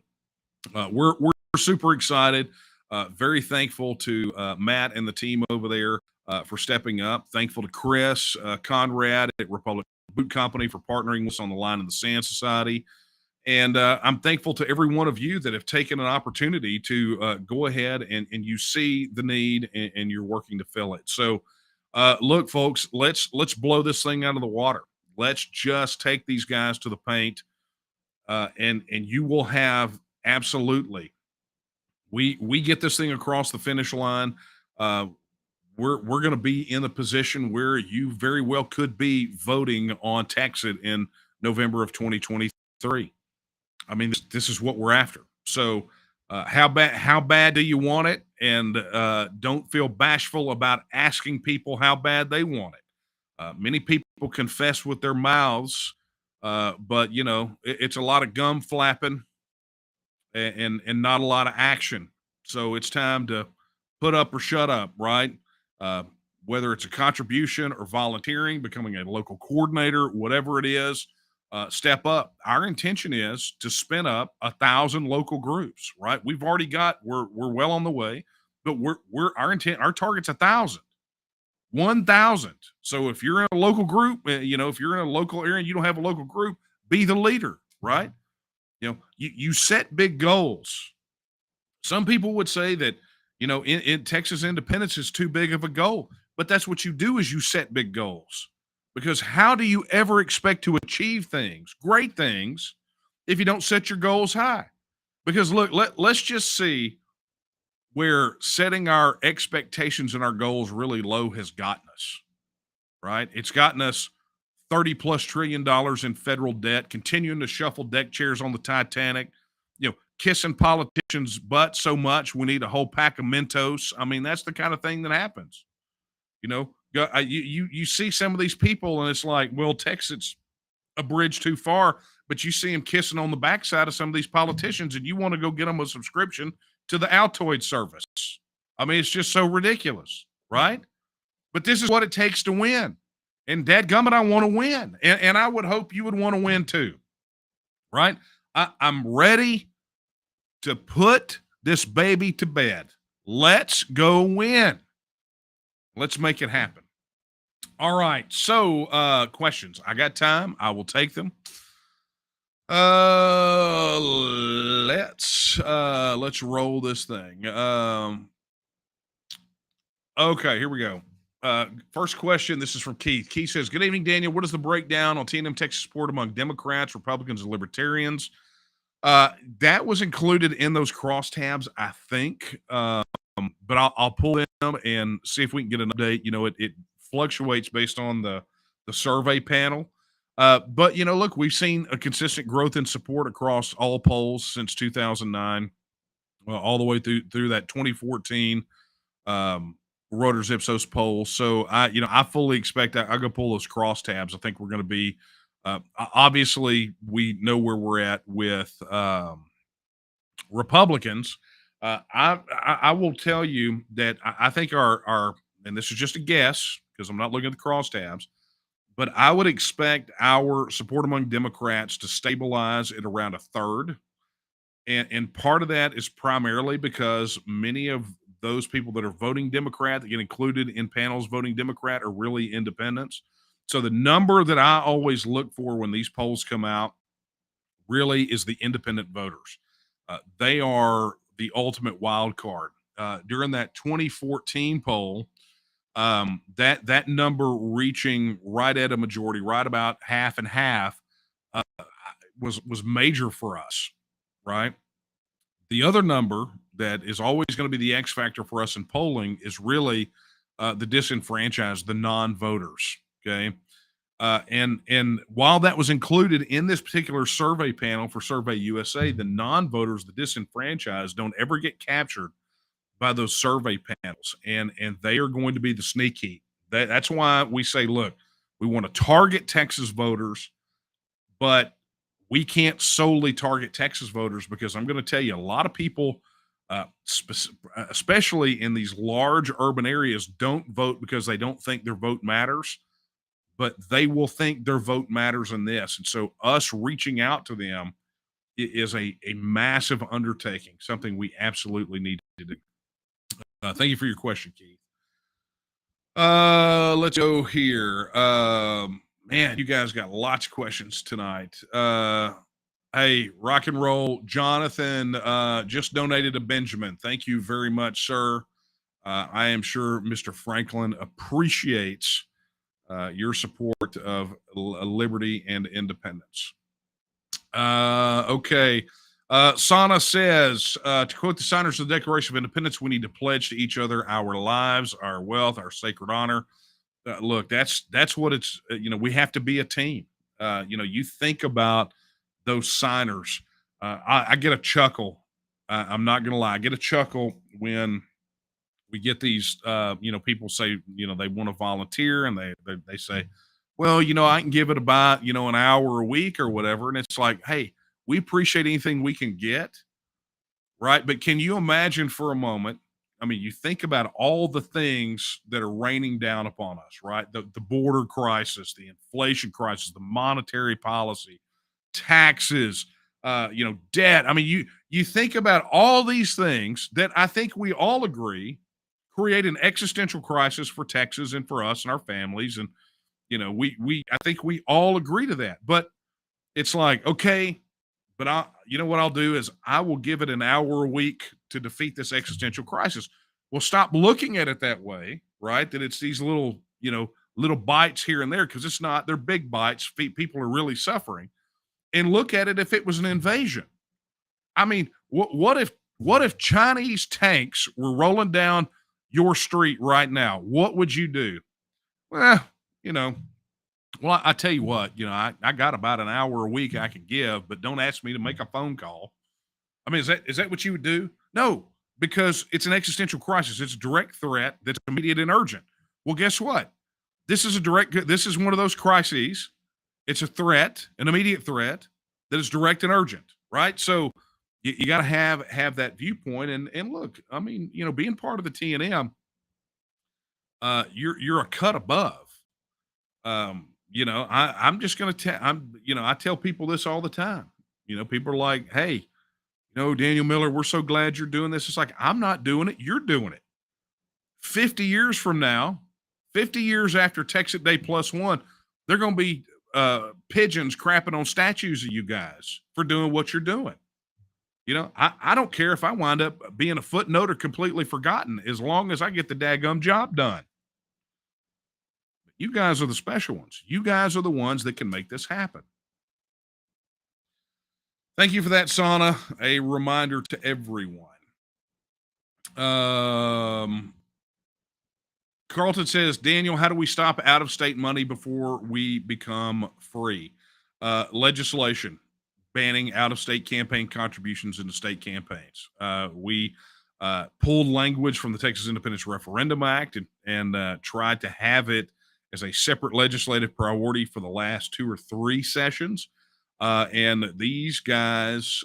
we're super excited. Very thankful to Matt and the team over there for stepping up. Thankful to Chris Conrad at Republic Boot Company for partnering with us on the Line in the Sand Society. And I'm thankful to every one of you that have taken an opportunity to go ahead and you see the need and you're working to fill it. So look, folks, let's blow this thing out of the water. Let's just take these guys to the paint and you will have absolutely. We get this thing across the finish line. We're going to be in the position where you very well could be voting on TEXIT in November of 2023. I mean, this is what we're after. So how bad do you want it? And don't feel bashful about asking people how bad they want it. Many people confess with their mouths, but it's a lot of gum flapping and not a lot of action. So it's time to put up or shut up, right? Whether it's a contribution or volunteering, becoming a local coordinator, whatever it is, step up. Our intention is to spin up 1,000 local groups, right? We've already got, we're well on the way, but our target's 1,000. 1,000. So if you're in a local group, if you're in a local area and you don't have a local group, be the leader, right? You set big goals. Some people would say that, in Texas independence is too big of a goal, but that's what you do is you set big goals, because how do you ever expect to achieve things, great things, if you don't set your goals high? Because look, let's just see where setting our expectations and our goals really low has gotten us, right? It's gotten us $30+ trillion in federal debt, continuing to shuffle deck chairs on the Titanic, kissing politicians' butt so much we need a whole pack of Mentos. I mean, that's the kind of thing that happens. You see some of these people and it's like, well, Texas a bridge too far, but you see them kissing on the backside of some of these politicians and you want to go get them a subscription to the Altoid service. I mean, it's just so ridiculous, right? But this is what it takes to win. And dadgummit, I want to win. And I would hope you would want to win too, right? I'm ready to put this baby to bed. Let's go win. Let's make it happen. All right. So, questions. I got time. I will take them. Let's roll this thing. Okay, here we go. First question. This is from Keith. Keith says, "Good evening, Daniel. What is the breakdown on TNM Texas support among Democrats, Republicans, and Libertarians?" That was included in those crosstabs, I think. But I'll pull them and see if we can get an update. It fluctuates based on the survey panel. But look, we've seen a consistent growth in support across all polls since 2009, all the way through that 2014 Reuters Ipsos poll. So I fully expect I'll go pull those crosstabs. I think we're going to be obviously we know where we're at with Republicans. I will tell you that I think our and this is just a guess because I'm not looking at the crosstabs, but I would expect our support among Democrats to stabilize at around a third. And part of that is primarily because many of those people that are voting Democrat that get included in panels voting Democrat are really independents. So the number that I always look for when these polls come out really is the independent voters. They are the ultimate wild card. During that 2014 poll, that number reaching right at a majority, right about half and half, uh, was major for us, right? The other number that is always going to be the X factor for us in polling is really the disenfranchised, the non-voters. Okay, and while that was included in this particular survey panel for Survey USA, the non-voters, the disenfranchised, don't ever get captured by those survey panels, and they are going to be the sneak heat. That's why we say, look, we want to target Texas voters, but we can't solely target Texas voters because I'm going to tell you, a lot of people, especially in these large urban areas, don't vote because they don't think their vote matters, but they will think their vote matters in this. And so us reaching out to them is a massive undertaking, something we absolutely need to do. Thank you for your question, Keith. Let's go here. Man, you guys got lots of questions tonight. Hey, rock and roll. Jonathan just donated a Benjamin. Thank you very much, sir. I am sure Mr. Franklin appreciates your support of liberty and independence. Okay. Sana says, to quote the signers of the Declaration of Independence, we need to pledge to each other our lives, our wealth, our sacred honor. Look, that's what it's, we have to be a team. You think about those signers. I get a chuckle. I'm not going to lie. I get a chuckle when we get these, people say, they want to volunteer and they say, well, I can give it about, an hour a week or whatever. And it's like, hey, we appreciate anything we can get. Right. But can you imagine for a moment? I mean, you think about all the things that are raining down upon us, right? The border crisis, the inflation crisis, the monetary policy, taxes, debt. I mean, you think about all these things that I think we all agree create an existential crisis for Texas and for us and our families. And, I think we all agree to that. But it's like, okay, but what I'll do is I will give it an hour a week to defeat this existential crisis. Well, stop looking at it that way, right? That it's these little bites here and there, because it's not, they're big bites. People are really suffering. And look at it if it was an invasion. I mean, what if Chinese tanks were rolling down your street right now? What would you do? Well, I tell you what, I got about an hour a week I can give, but don't ask me to make a phone call. I mean, is that what you would do? No, because it's an existential crisis. It's a direct threat that's immediate and urgent. Well, guess what? This is one of those crises. It's a threat, an immediate threat that is direct and urgent, right? So you got to have that viewpoint. And look, I mean, being part of the TNM, you're a cut above. I'm just going to tell, I tell people this all the time. People are like, hey, Daniel Miller, we're so glad you're doing this. It's like, I'm not doing it. You're doing it. 50 years from now, 50 years after TEXIT Day +1, they're going to be pigeons crapping on statues of you guys for doing what you're doing. I don't care if I wind up being a footnote or completely forgotten, as long as I get the daggum job done. You guys are the special ones. You guys are the ones that can make this happen. Thank you for that, Sana. A reminder to everyone. Carlton says, Daniel, how do we stop out-of-state money before we become free? Legislation banning out-of-state campaign contributions into state campaigns. We pulled language from the Texas Independence Referendum Act and tried to have it as a separate legislative priority for the last 2 or 3 sessions. And these guys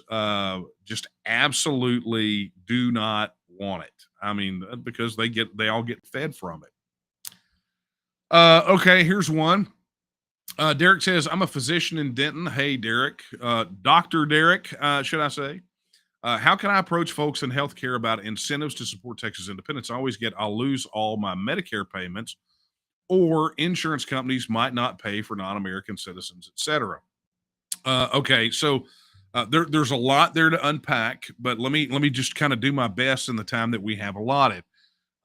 just absolutely do not want it. I mean, because they all get fed from it. Okay, here's one. Derek says, I'm a physician in Denton. Hey, Derek. Dr. Derek, should I say? How can I approach folks in healthcare about incentives to support Texas independence? I always get, I'll lose all my Medicare payments, or insurance companies might not pay for non-American citizens, etc. Okay, so there's a lot there to unpack, but let me just kind of do my best in the time that we have allotted.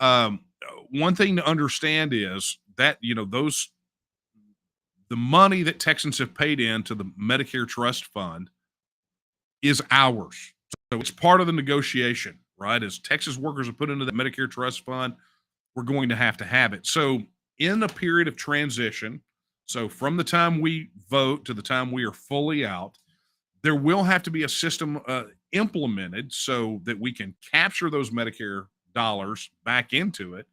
One thing to understand is that the money that Texans have paid into the Medicare Trust Fund is ours. So it's part of the negotiation, right? As Texas workers have put into the Medicare Trust Fund, we're going to have it. So in a period of transition, so from the time we vote to the time we are fully out, there will have to be a system implemented so that we can capture those Medicare dollars back into it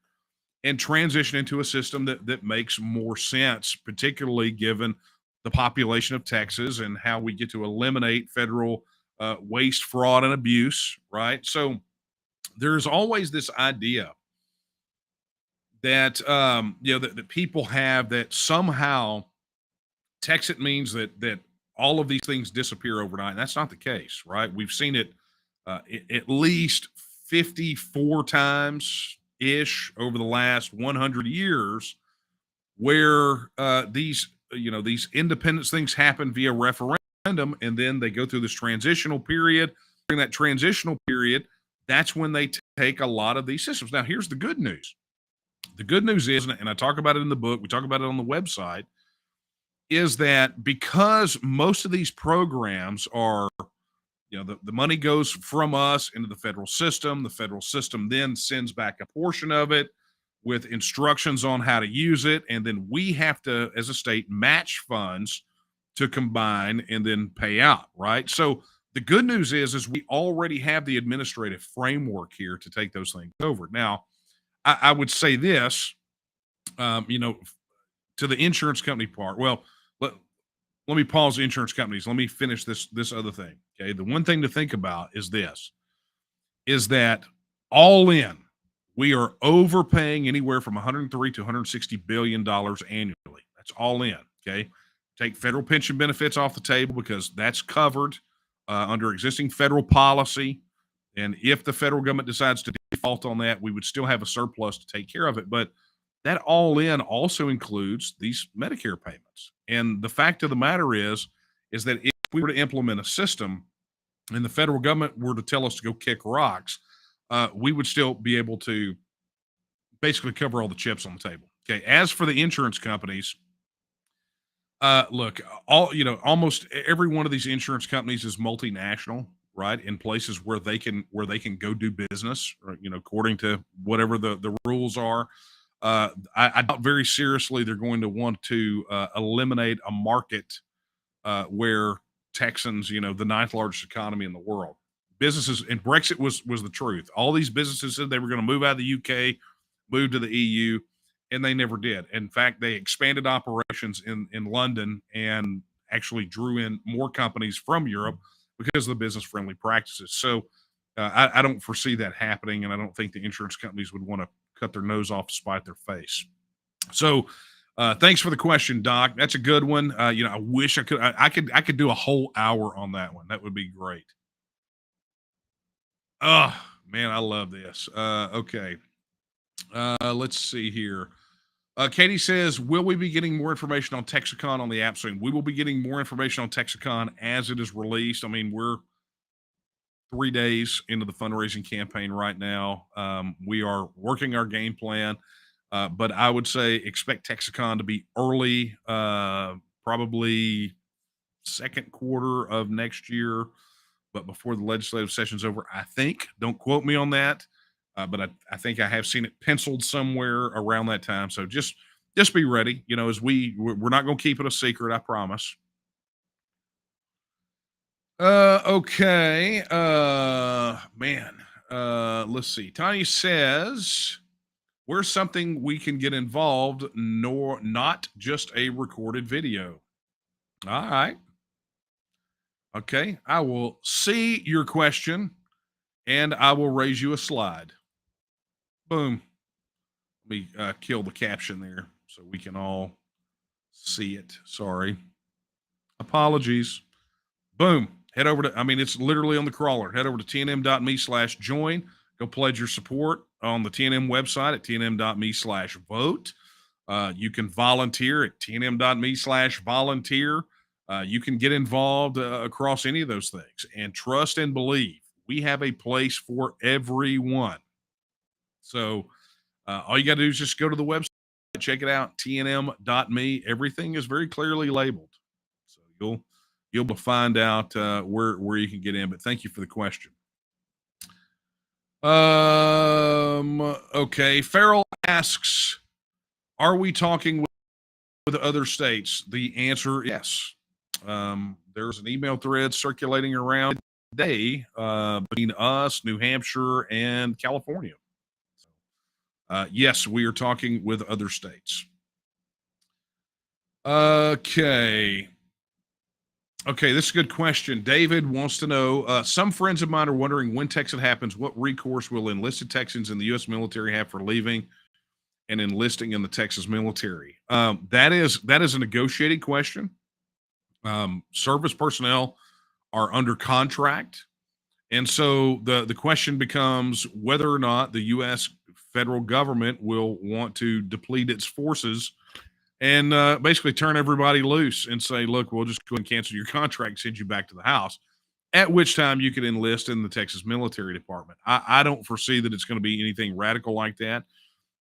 and transition into a system that makes more sense, particularly given the population of Texas and how we get to eliminate federal waste, fraud, and abuse, right? So there's always this idea that that people have that somehow TEXIT means that all of these things disappear overnight. And that's not the case, right? We've seen it at least 54 times ish over the last 100 years, where these independence things happen via referendum, and then they go through this transitional period. During that transitional period, that's when they take a lot of these systems. Now, here's the good news. The good news is, and I talk about it in the book, we talk about it on the website, is that because most of these programs are, the money goes from us into the federal system then sends back a portion of it with instructions on how to use it, and then we have to, as a state, match funds to combine and then pay out, right? So the good news is we already have the administrative framework here to take those things over. Now, I would say this, to the insurance company part. Well, let me pause the insurance companies. Let me finish this other thing. Okay. The one thing to think about is that all in, we are overpaying anywhere from 103 to 160 billion dollars annually. That's all in. Okay. Take federal pension benefits off the table because that's covered under existing federal policy. And if the federal government decides to default on that, we would still have a surplus to take care of it. But that all in also includes these Medicare payments. And the fact of the matter is that if we were to implement a system and the federal government were to tell us to go kick rocks, we would still be able to basically cover all the chips on the table. Okay. As for the insurance companies, look, almost every one of these insurance companies is multinational, right? In places where they can go do business, or, according to whatever the rules are. I doubt very seriously they're going to want to eliminate a market where Texans, the ninth largest economy in the world. Businesses, and Brexit was the truth. All these businesses said they were going to move out of the UK, move to the EU, and they never did. In fact, they expanded operations in London and actually drew in more companies from Europe because of the business-friendly practices. So I don't foresee that happening, and I don't think the insurance companies would want to cut their nose off to spite their face. So thanks for the question, Doc. That's a good one. I wish I could do a whole hour on that one. That would be great. Oh, man, I love this. Okay. Let's see here. Katie says, will we be getting more information on Texicon on the app soon? We will be getting more information on Texicon as it is released. I mean, we're 3 days into the fundraising campaign right now. We are working our game plan, but I would say expect Texicon to be early, probably second quarter of next year, but before the legislative session's over, I think. Don't quote me on that, but I think I have seen it penciled somewhere around that time. So just be ready. As we're not going to keep it a secret, I promise. Okay. Man. Let's see. Tanya says, where's something we can get involved, nor not just a recorded video? All right. Okay. I will see your question and I will raise you a slide. Boom. Let me kill the caption there so we can all see it. Sorry. Apologies. Boom. Head over to, it's literally on the crawler. Head over to tnm.me/join. Go pledge your support on the TNM website at tnm.me/vote. You can volunteer at tnm.me/volunteer. You can get involved across any of those things. And trust and believe, we have a place for everyone. So all you got to do is just go to the website, check it out, tnm.me. Everything is very clearly labeled. So you'll be able to find out where you can get in. But thank you for the question. Okay. Farrell asks, are we talking with other states? The answer is yes. There's an email thread circulating around today between us, New Hampshire, and California. Yes, we are talking with other states. Okay, this is a good question. David wants to know, some friends of mine are wondering when TEXIT happens, what recourse will enlisted Texans in the U.S. military have for leaving and enlisting in the Texas military? That is a negotiated question. Service personnel are under contract. And so the question becomes whether or not the U.S. federal government will want to deplete its forces and basically turn everybody loose and say, look, we'll just go and cancel your contract, send you back to the house, at which time you could enlist in the Texas military department. I don't foresee that it's going to be anything radical like that,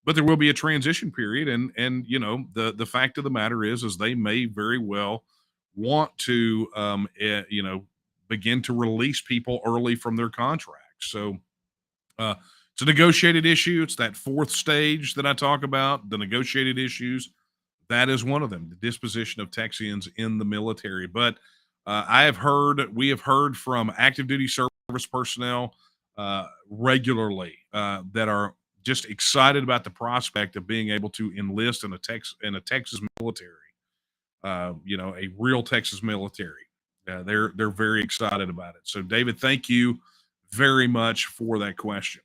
but there will be a transition period. And the fact of the matter is they may very well want to, begin to release people early from their contracts. So it's a negotiated issue. It's that fourth stage that I talk about, the negotiated issues. That is one of them, the disposition of Texans in the military. But we have heard from active duty service personnel regularly that are just excited about the prospect of being able to enlist in a Texas military, a real Texas military. They're very excited about it. So, David, thank you very much for that question.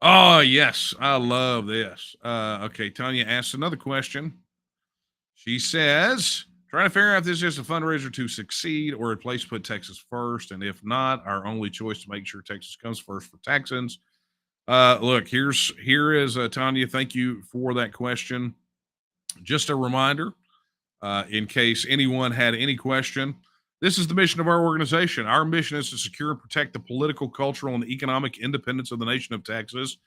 Oh, yes. I love this. Okay. Tanya asks another question. She says, trying to figure out if this is just a fundraiser to succeed or a place to put Texas first. And if not, our only choice to make sure Texas comes first for Texans. Look, here is Tanya. Thank you for that question. Just a reminder, in case anyone had any question, this is the mission of our organization. Our mission is to secure and protect the political, cultural, and economic independence of the nation of Texas,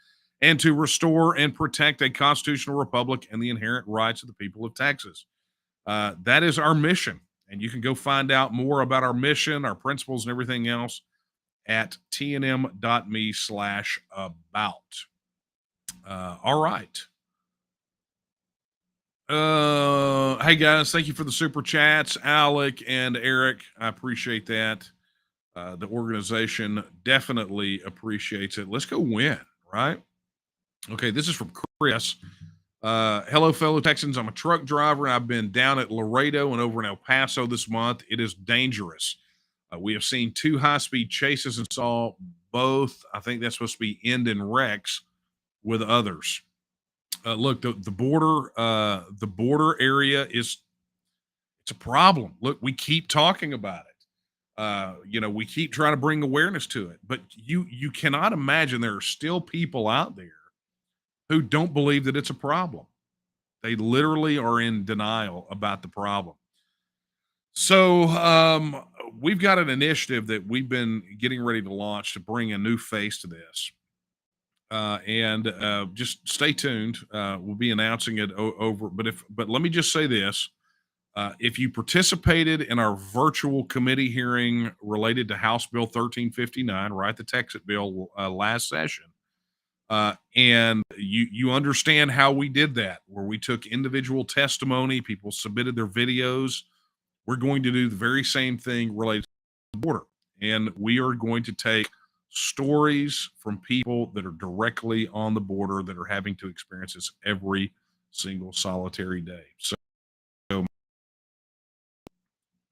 and to restore and protect a constitutional republic and the inherent rights of the people of Texas. That is our mission. And you can go find out more about our mission, our principles, and everything else at tnm.me/about. All right. Hey guys, thank you for the super chats, Alec and Eric. I appreciate that. The organization definitely appreciates it. Let's go win, right? Okay, this is from Chris. Hello, fellow Texans. I'm a truck driver, and I've been down at Laredo and over in El Paso this month. It is dangerous. We have seen 2 high-speed chases and saw both. I think that's supposed to be end in wrecks with others. Look, the border area it's a problem. Look, we keep talking about it. We keep trying to bring awareness to it, but you cannot imagine there are still people out there who don't believe that it's a problem. They literally are in denial about the problem. So we've got an initiative that we've been getting ready to launch to bring a new face to this. And just stay tuned. We'll be announcing it over. But let me just say this: if you participated in our virtual committee hearing related to House Bill 1359, right, the TEXIT bill last session, and you understand how we did that, where we took individual testimony, people submitted their videos. We're going to do the very same thing related to the border, and we are going to take stories from people that are directly on the border that are having to experience this every single solitary day. So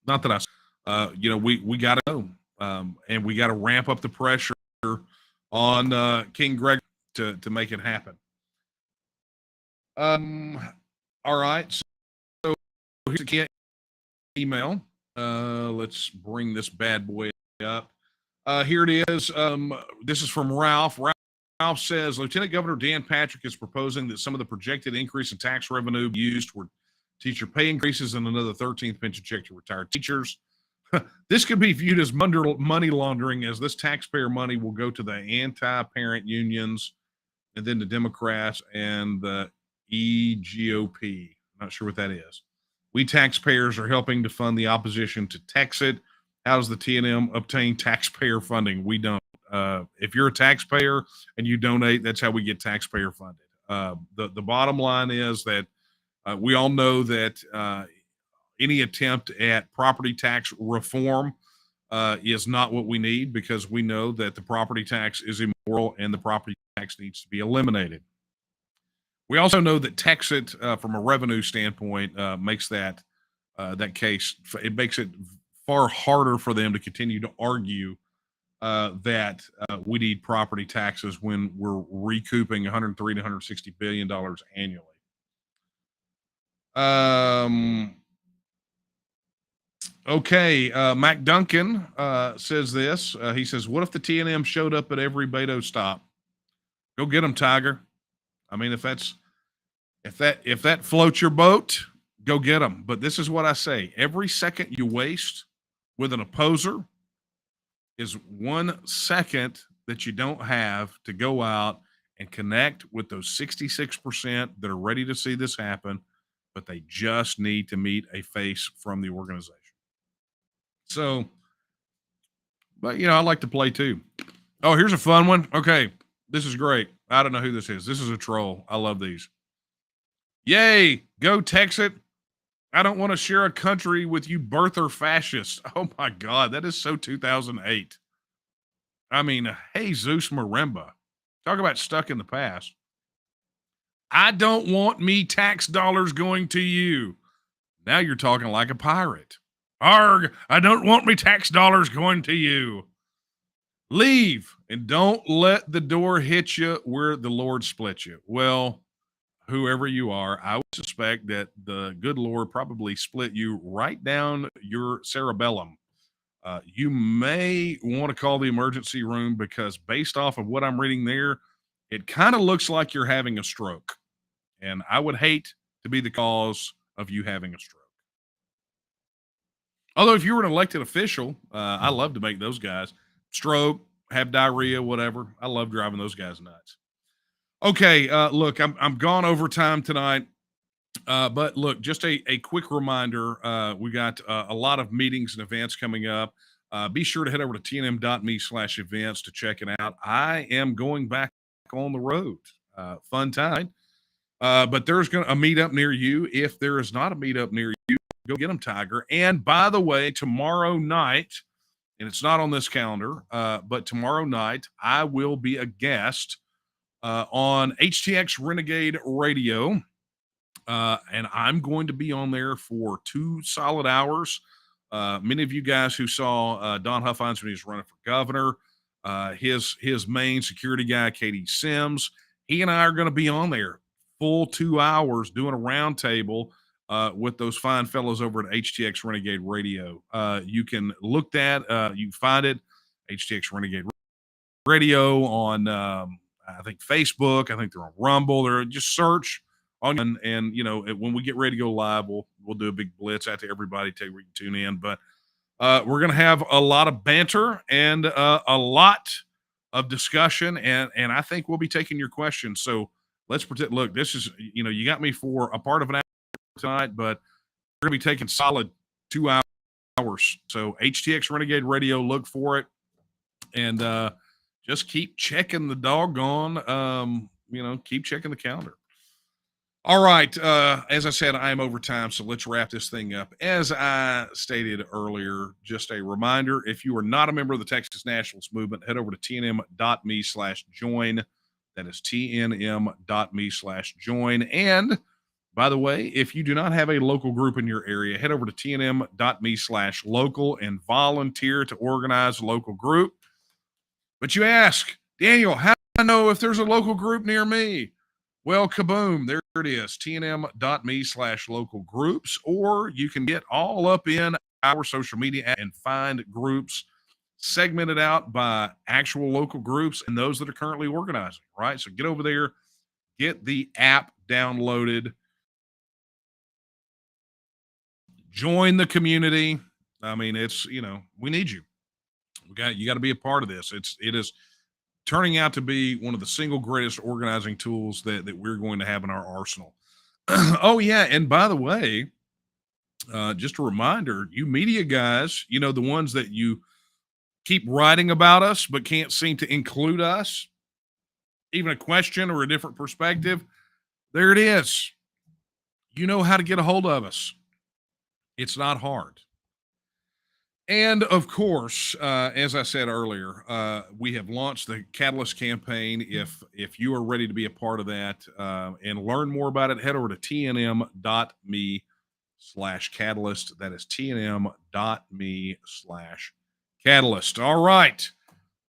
not that we got to go, and we got to ramp up the pressure on King Greg to make it happen. All right. here's a key email. Let's bring this bad boy up. Here it is. This is from Ralph. Ralph says, Lieutenant Governor Dan Patrick is proposing that some of the projected increase in tax revenue be used toward teacher pay increases and another 13th pension check to retired teachers. This could be viewed as money laundering, as this taxpayer money will go to the anti-parent unions and then the Democrats and the EGOP. Not sure what that is. We taxpayers are helping to fund the opposition to TEXIT. How does the TNM obtain taxpayer funding? We don't. If you're a taxpayer and you donate, that's how we get taxpayer funded. The bottom line is that we all know that any attempt at property tax reform is not what we need, because we know that the property tax is immoral and the property tax needs to be eliminated. We also know that TEXIT, from a revenue standpoint, makes that case. It makes it far harder for them to continue to argue that we need property taxes when we're recouping $103 to $160 billion annually. Okay, Mac Duncan says this. He says, "What if the TNM showed up at every Beto stop? Go get them, Tiger. I mean, if that floats your boat, go get them. But this is what I say: every second you waste with an opposer is 1 second that you don't have to go out and connect with those 66% that are ready to see this happen, but they just need to meet a face from the organization." So, but I like to play too. Oh, here's a fun one. Okay, this is great. I don't know who this is. This is a troll. I love these. Yay, go TEXIT. I don't want to share a country with you birther fascists. Oh my God, that is so 2008. I mean, Jesus Marimba. Talk about stuck in the past. I don't want me tax dollars going to you. Now you're talking like a pirate. Arg, I don't want me tax dollars going to you. Leave and don't let the door hit you where the Lord split you. Well, whoever you are, I would suspect that the good Lord probably split you right down your cerebellum. You may want to call the emergency room, because based off of what I'm reading there, it kind of looks like you're having a stroke. And I would hate to be the cause of you having a stroke. Although if you were an elected official, I love to make those guys stroke, have diarrhea, whatever. I love driving those guys nuts. Okay, look, I'm gone over time tonight. But look, just a quick reminder. We got a lot of meetings and events coming up. Be sure to head over to tnm.me/events to check it out. I am going back on the road. Fun time. But there's a meetup near you. If there is not a meetup near you, go get them, Tiger. And by the way, tomorrow night, and it's not on this calendar, but tomorrow night, I will be a guest on HTX Renegade Radio. And I'm going to be on there for 2 solid hours. Many of you guys who saw Don Huffines when he was running for governor, his main security guy, Katie Sims, he and I are going to be on there full 2 hours doing a roundtable with those fine fellows over at HTX Renegade Radio. You can look that, you can find it, HTX Renegade Radio on, I think, Facebook. I think they're on Rumble. They're just search on, and when we get ready to go live, we'll do a big blitz out to everybody, tell you where you can tune in. But we're going to have a lot of banter and a lot of discussion, and I think we'll be taking your questions. So let's pretend, look, this is, you got me for a part of an hour tonight, but we're going to be taking solid 2 hours. So HTX Renegade Radio, look for it, and just keep checking the doggone, keep checking the calendar. All right. As I said, I am over time, so let's wrap this thing up. As I stated earlier, just a reminder, if you are not a member of the Texas Nationalist Movement, head over to tnm.me/join. That is tnm.me/join. And by the way, if you do not have a local group in your area, head over to tnm.me/local and volunteer to organize a local group. But you ask, Daniel, how do I know if there's a local group near me? Well, kaboom, there it is, tnm.me/local groups, or you can get all up in our social media and find groups segmented out by actual local groups and those that are currently organizing, right? So get over there, get the app downloaded, join the community. I mean, it's, we need you. You got to be a part of this. It is turning out to be one of the single greatest organizing tools that we're going to have in our arsenal. Oh yeah, and by the way, just a reminder, you media guys, the ones that you keep writing about us but can't seem to include us, even a question or a different perspective, there it is. You know how to get a hold of us. It's not hard. And of course, as I said earlier, we have launched the Catalyst campaign. If you are ready to be a part of that and learn more about it, head over to tnm.me/catalyst. That is tnm.me/catalyst. All right.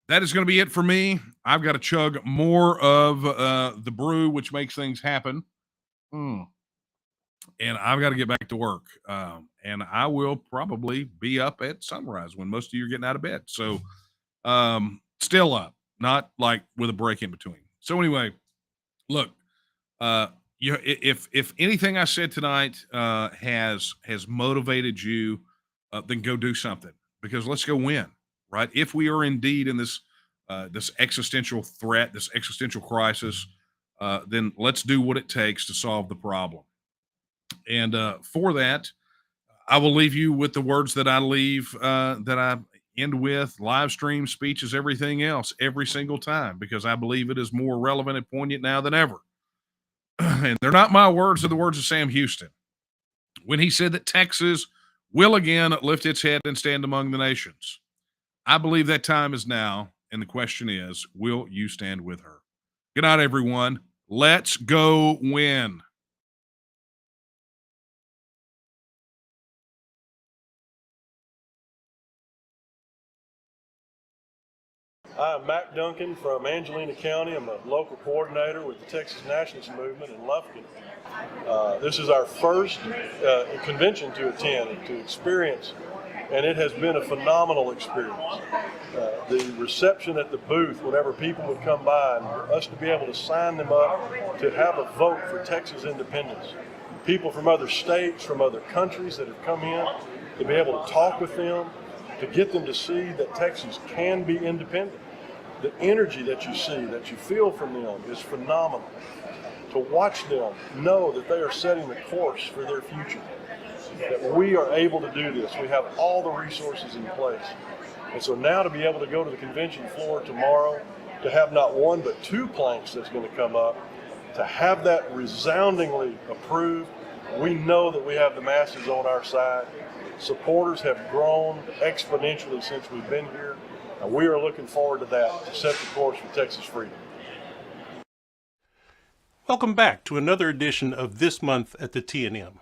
That is going to be it for me. I've got to chug more of the brew, which makes things happen. And I've got to get back to work. And I will probably be up at sunrise when most of you are getting out of bed. So still up, not like with a break in between. So anyway, look, if anything I said tonight has motivated you, then go do something, because let's go win, right? If we are indeed in this this existential threat, this existential crisis, then let's do what it takes to solve the problem. And for that, I will leave you with the words that I leave, that I end with: live stream speeches, everything else, every single time, because I believe it is more relevant and poignant now than ever. And they're not my words, they're the words of Sam Houston, when he said that Texas will again lift its head and stand among the nations. I believe that time is now, and the question is, will you stand with her? Good night, everyone. Let's go win. I'm Mac Duncan from Angelina County. I'm a local coordinator with the Texas Nationalist Movement in Lufkin. This is our first convention to attend and to experience, and it has been a phenomenal experience. The reception at the booth, whenever people would come by, and for us to be able to sign them up to have a vote for Texas independence. People from other states, from other countries that have come in, to be able to talk with them, to get them to see that Texas can be independent. The energy that you see, that you feel from them is phenomenal. To watch them know that they are setting the course for their future, that we are able to do this. We have all the resources in place. And so now to be able to go to the convention floor tomorrow, to have not one but two planks that's going to come up, to have that resoundingly approved, we know that we have the masses on our side. Supporters have grown exponentially since we've been here, and we are looking forward to that, to set the course for Texas freedom. Welcome back to another edition of This Month at the TNM.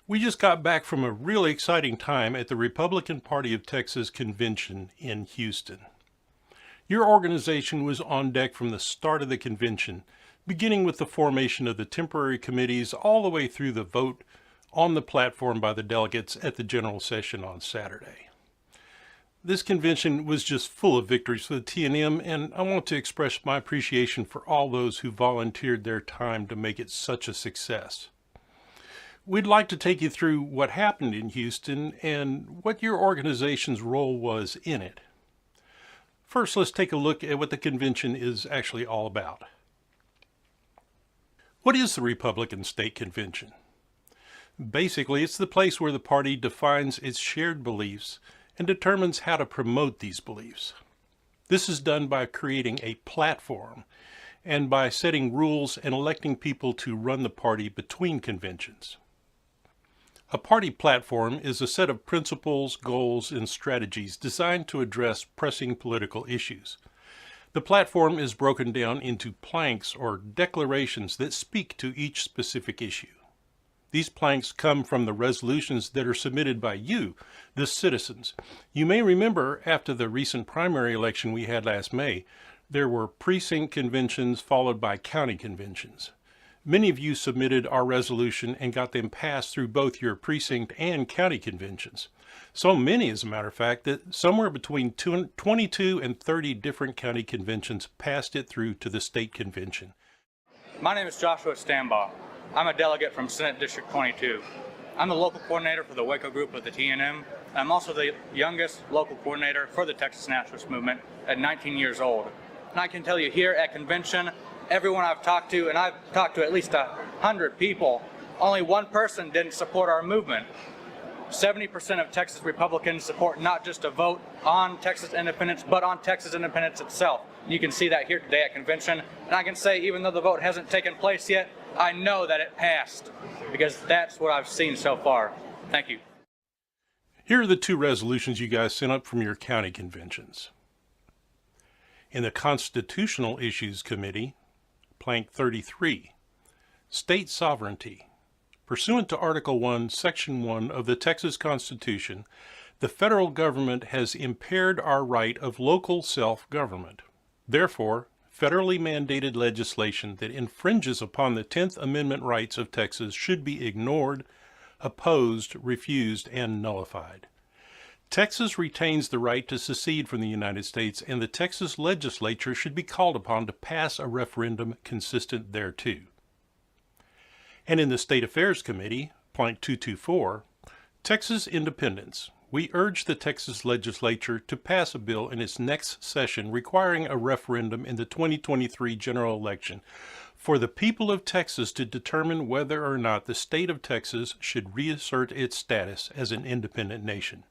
We just got back from a really exciting time at the Republican Party of Texas convention in Houston. Your organization was on deck from the start of the convention, beginning with the formation of the temporary committees all the way through the vote on the platform by the delegates at the general session on Saturday. This convention was just full of victories for the TNM, and I want to express my appreciation for all those who volunteered their time to make it such a success. We'd like to take you through what happened in Houston and what your organization's role was in it. First, let's take a look at what the convention is actually all about. What is the Republican State Convention? Basically, it's the place where the party defines its shared beliefs and determines how to promote these beliefs. This is done by creating a platform and by setting rules and electing people to run the party between conventions. A party platform is a set of principles, goals, and strategies designed to address pressing political issues. The platform is broken down into planks or declarations that speak to each specific issue. These planks come from the resolutions that are submitted by you, the citizens. You may remember after the recent primary election we had last May, There were precinct conventions followed by county conventions. Many of you submitted our resolution and got them passed through both your precinct and county conventions. So many, as a matter of fact, that somewhere between 22 and 30 different county conventions passed it through to the state convention. My name is Joshua Stambaugh. I'm a delegate from Senate District 22. I'm the local coordinator for the Waco group of the TNM. I'm also the youngest local coordinator for the Texas Nationalist Movement at 19 years old. And I can tell you here at convention, everyone I've talked to, and I've talked to at least 100 people, only one person didn't support our movement. 70% of Texas Republicans support not just a vote on Texas independence, but on Texas independence itself. You can see that here today at convention. And I can say, even though the vote hasn't taken place yet, I know that it passed, because that's what I've seen so far. Thank you. Here are the two resolutions you guys sent up from your county conventions. In the Constitutional Issues Committee, Plank 33, State Sovereignty. Pursuant to Article 1, Section 1 of the Texas Constitution, the federal government has impaired our right of local self-government. Therefore, federally mandated legislation that infringes upon the 10th Amendment rights of Texas should be ignored, opposed, refused, and nullified. Texas retains the right to secede from the United States, and the Texas legislature should be called upon to pass a referendum consistent thereto. And in the State Affairs Committee, Plank 224, Texas Independence, we urge the Texas legislature to pass a bill in its next session requiring a referendum in the 2023 general election for the people of Texas to determine whether or not the state of Texas should reassert its status as an independent nation.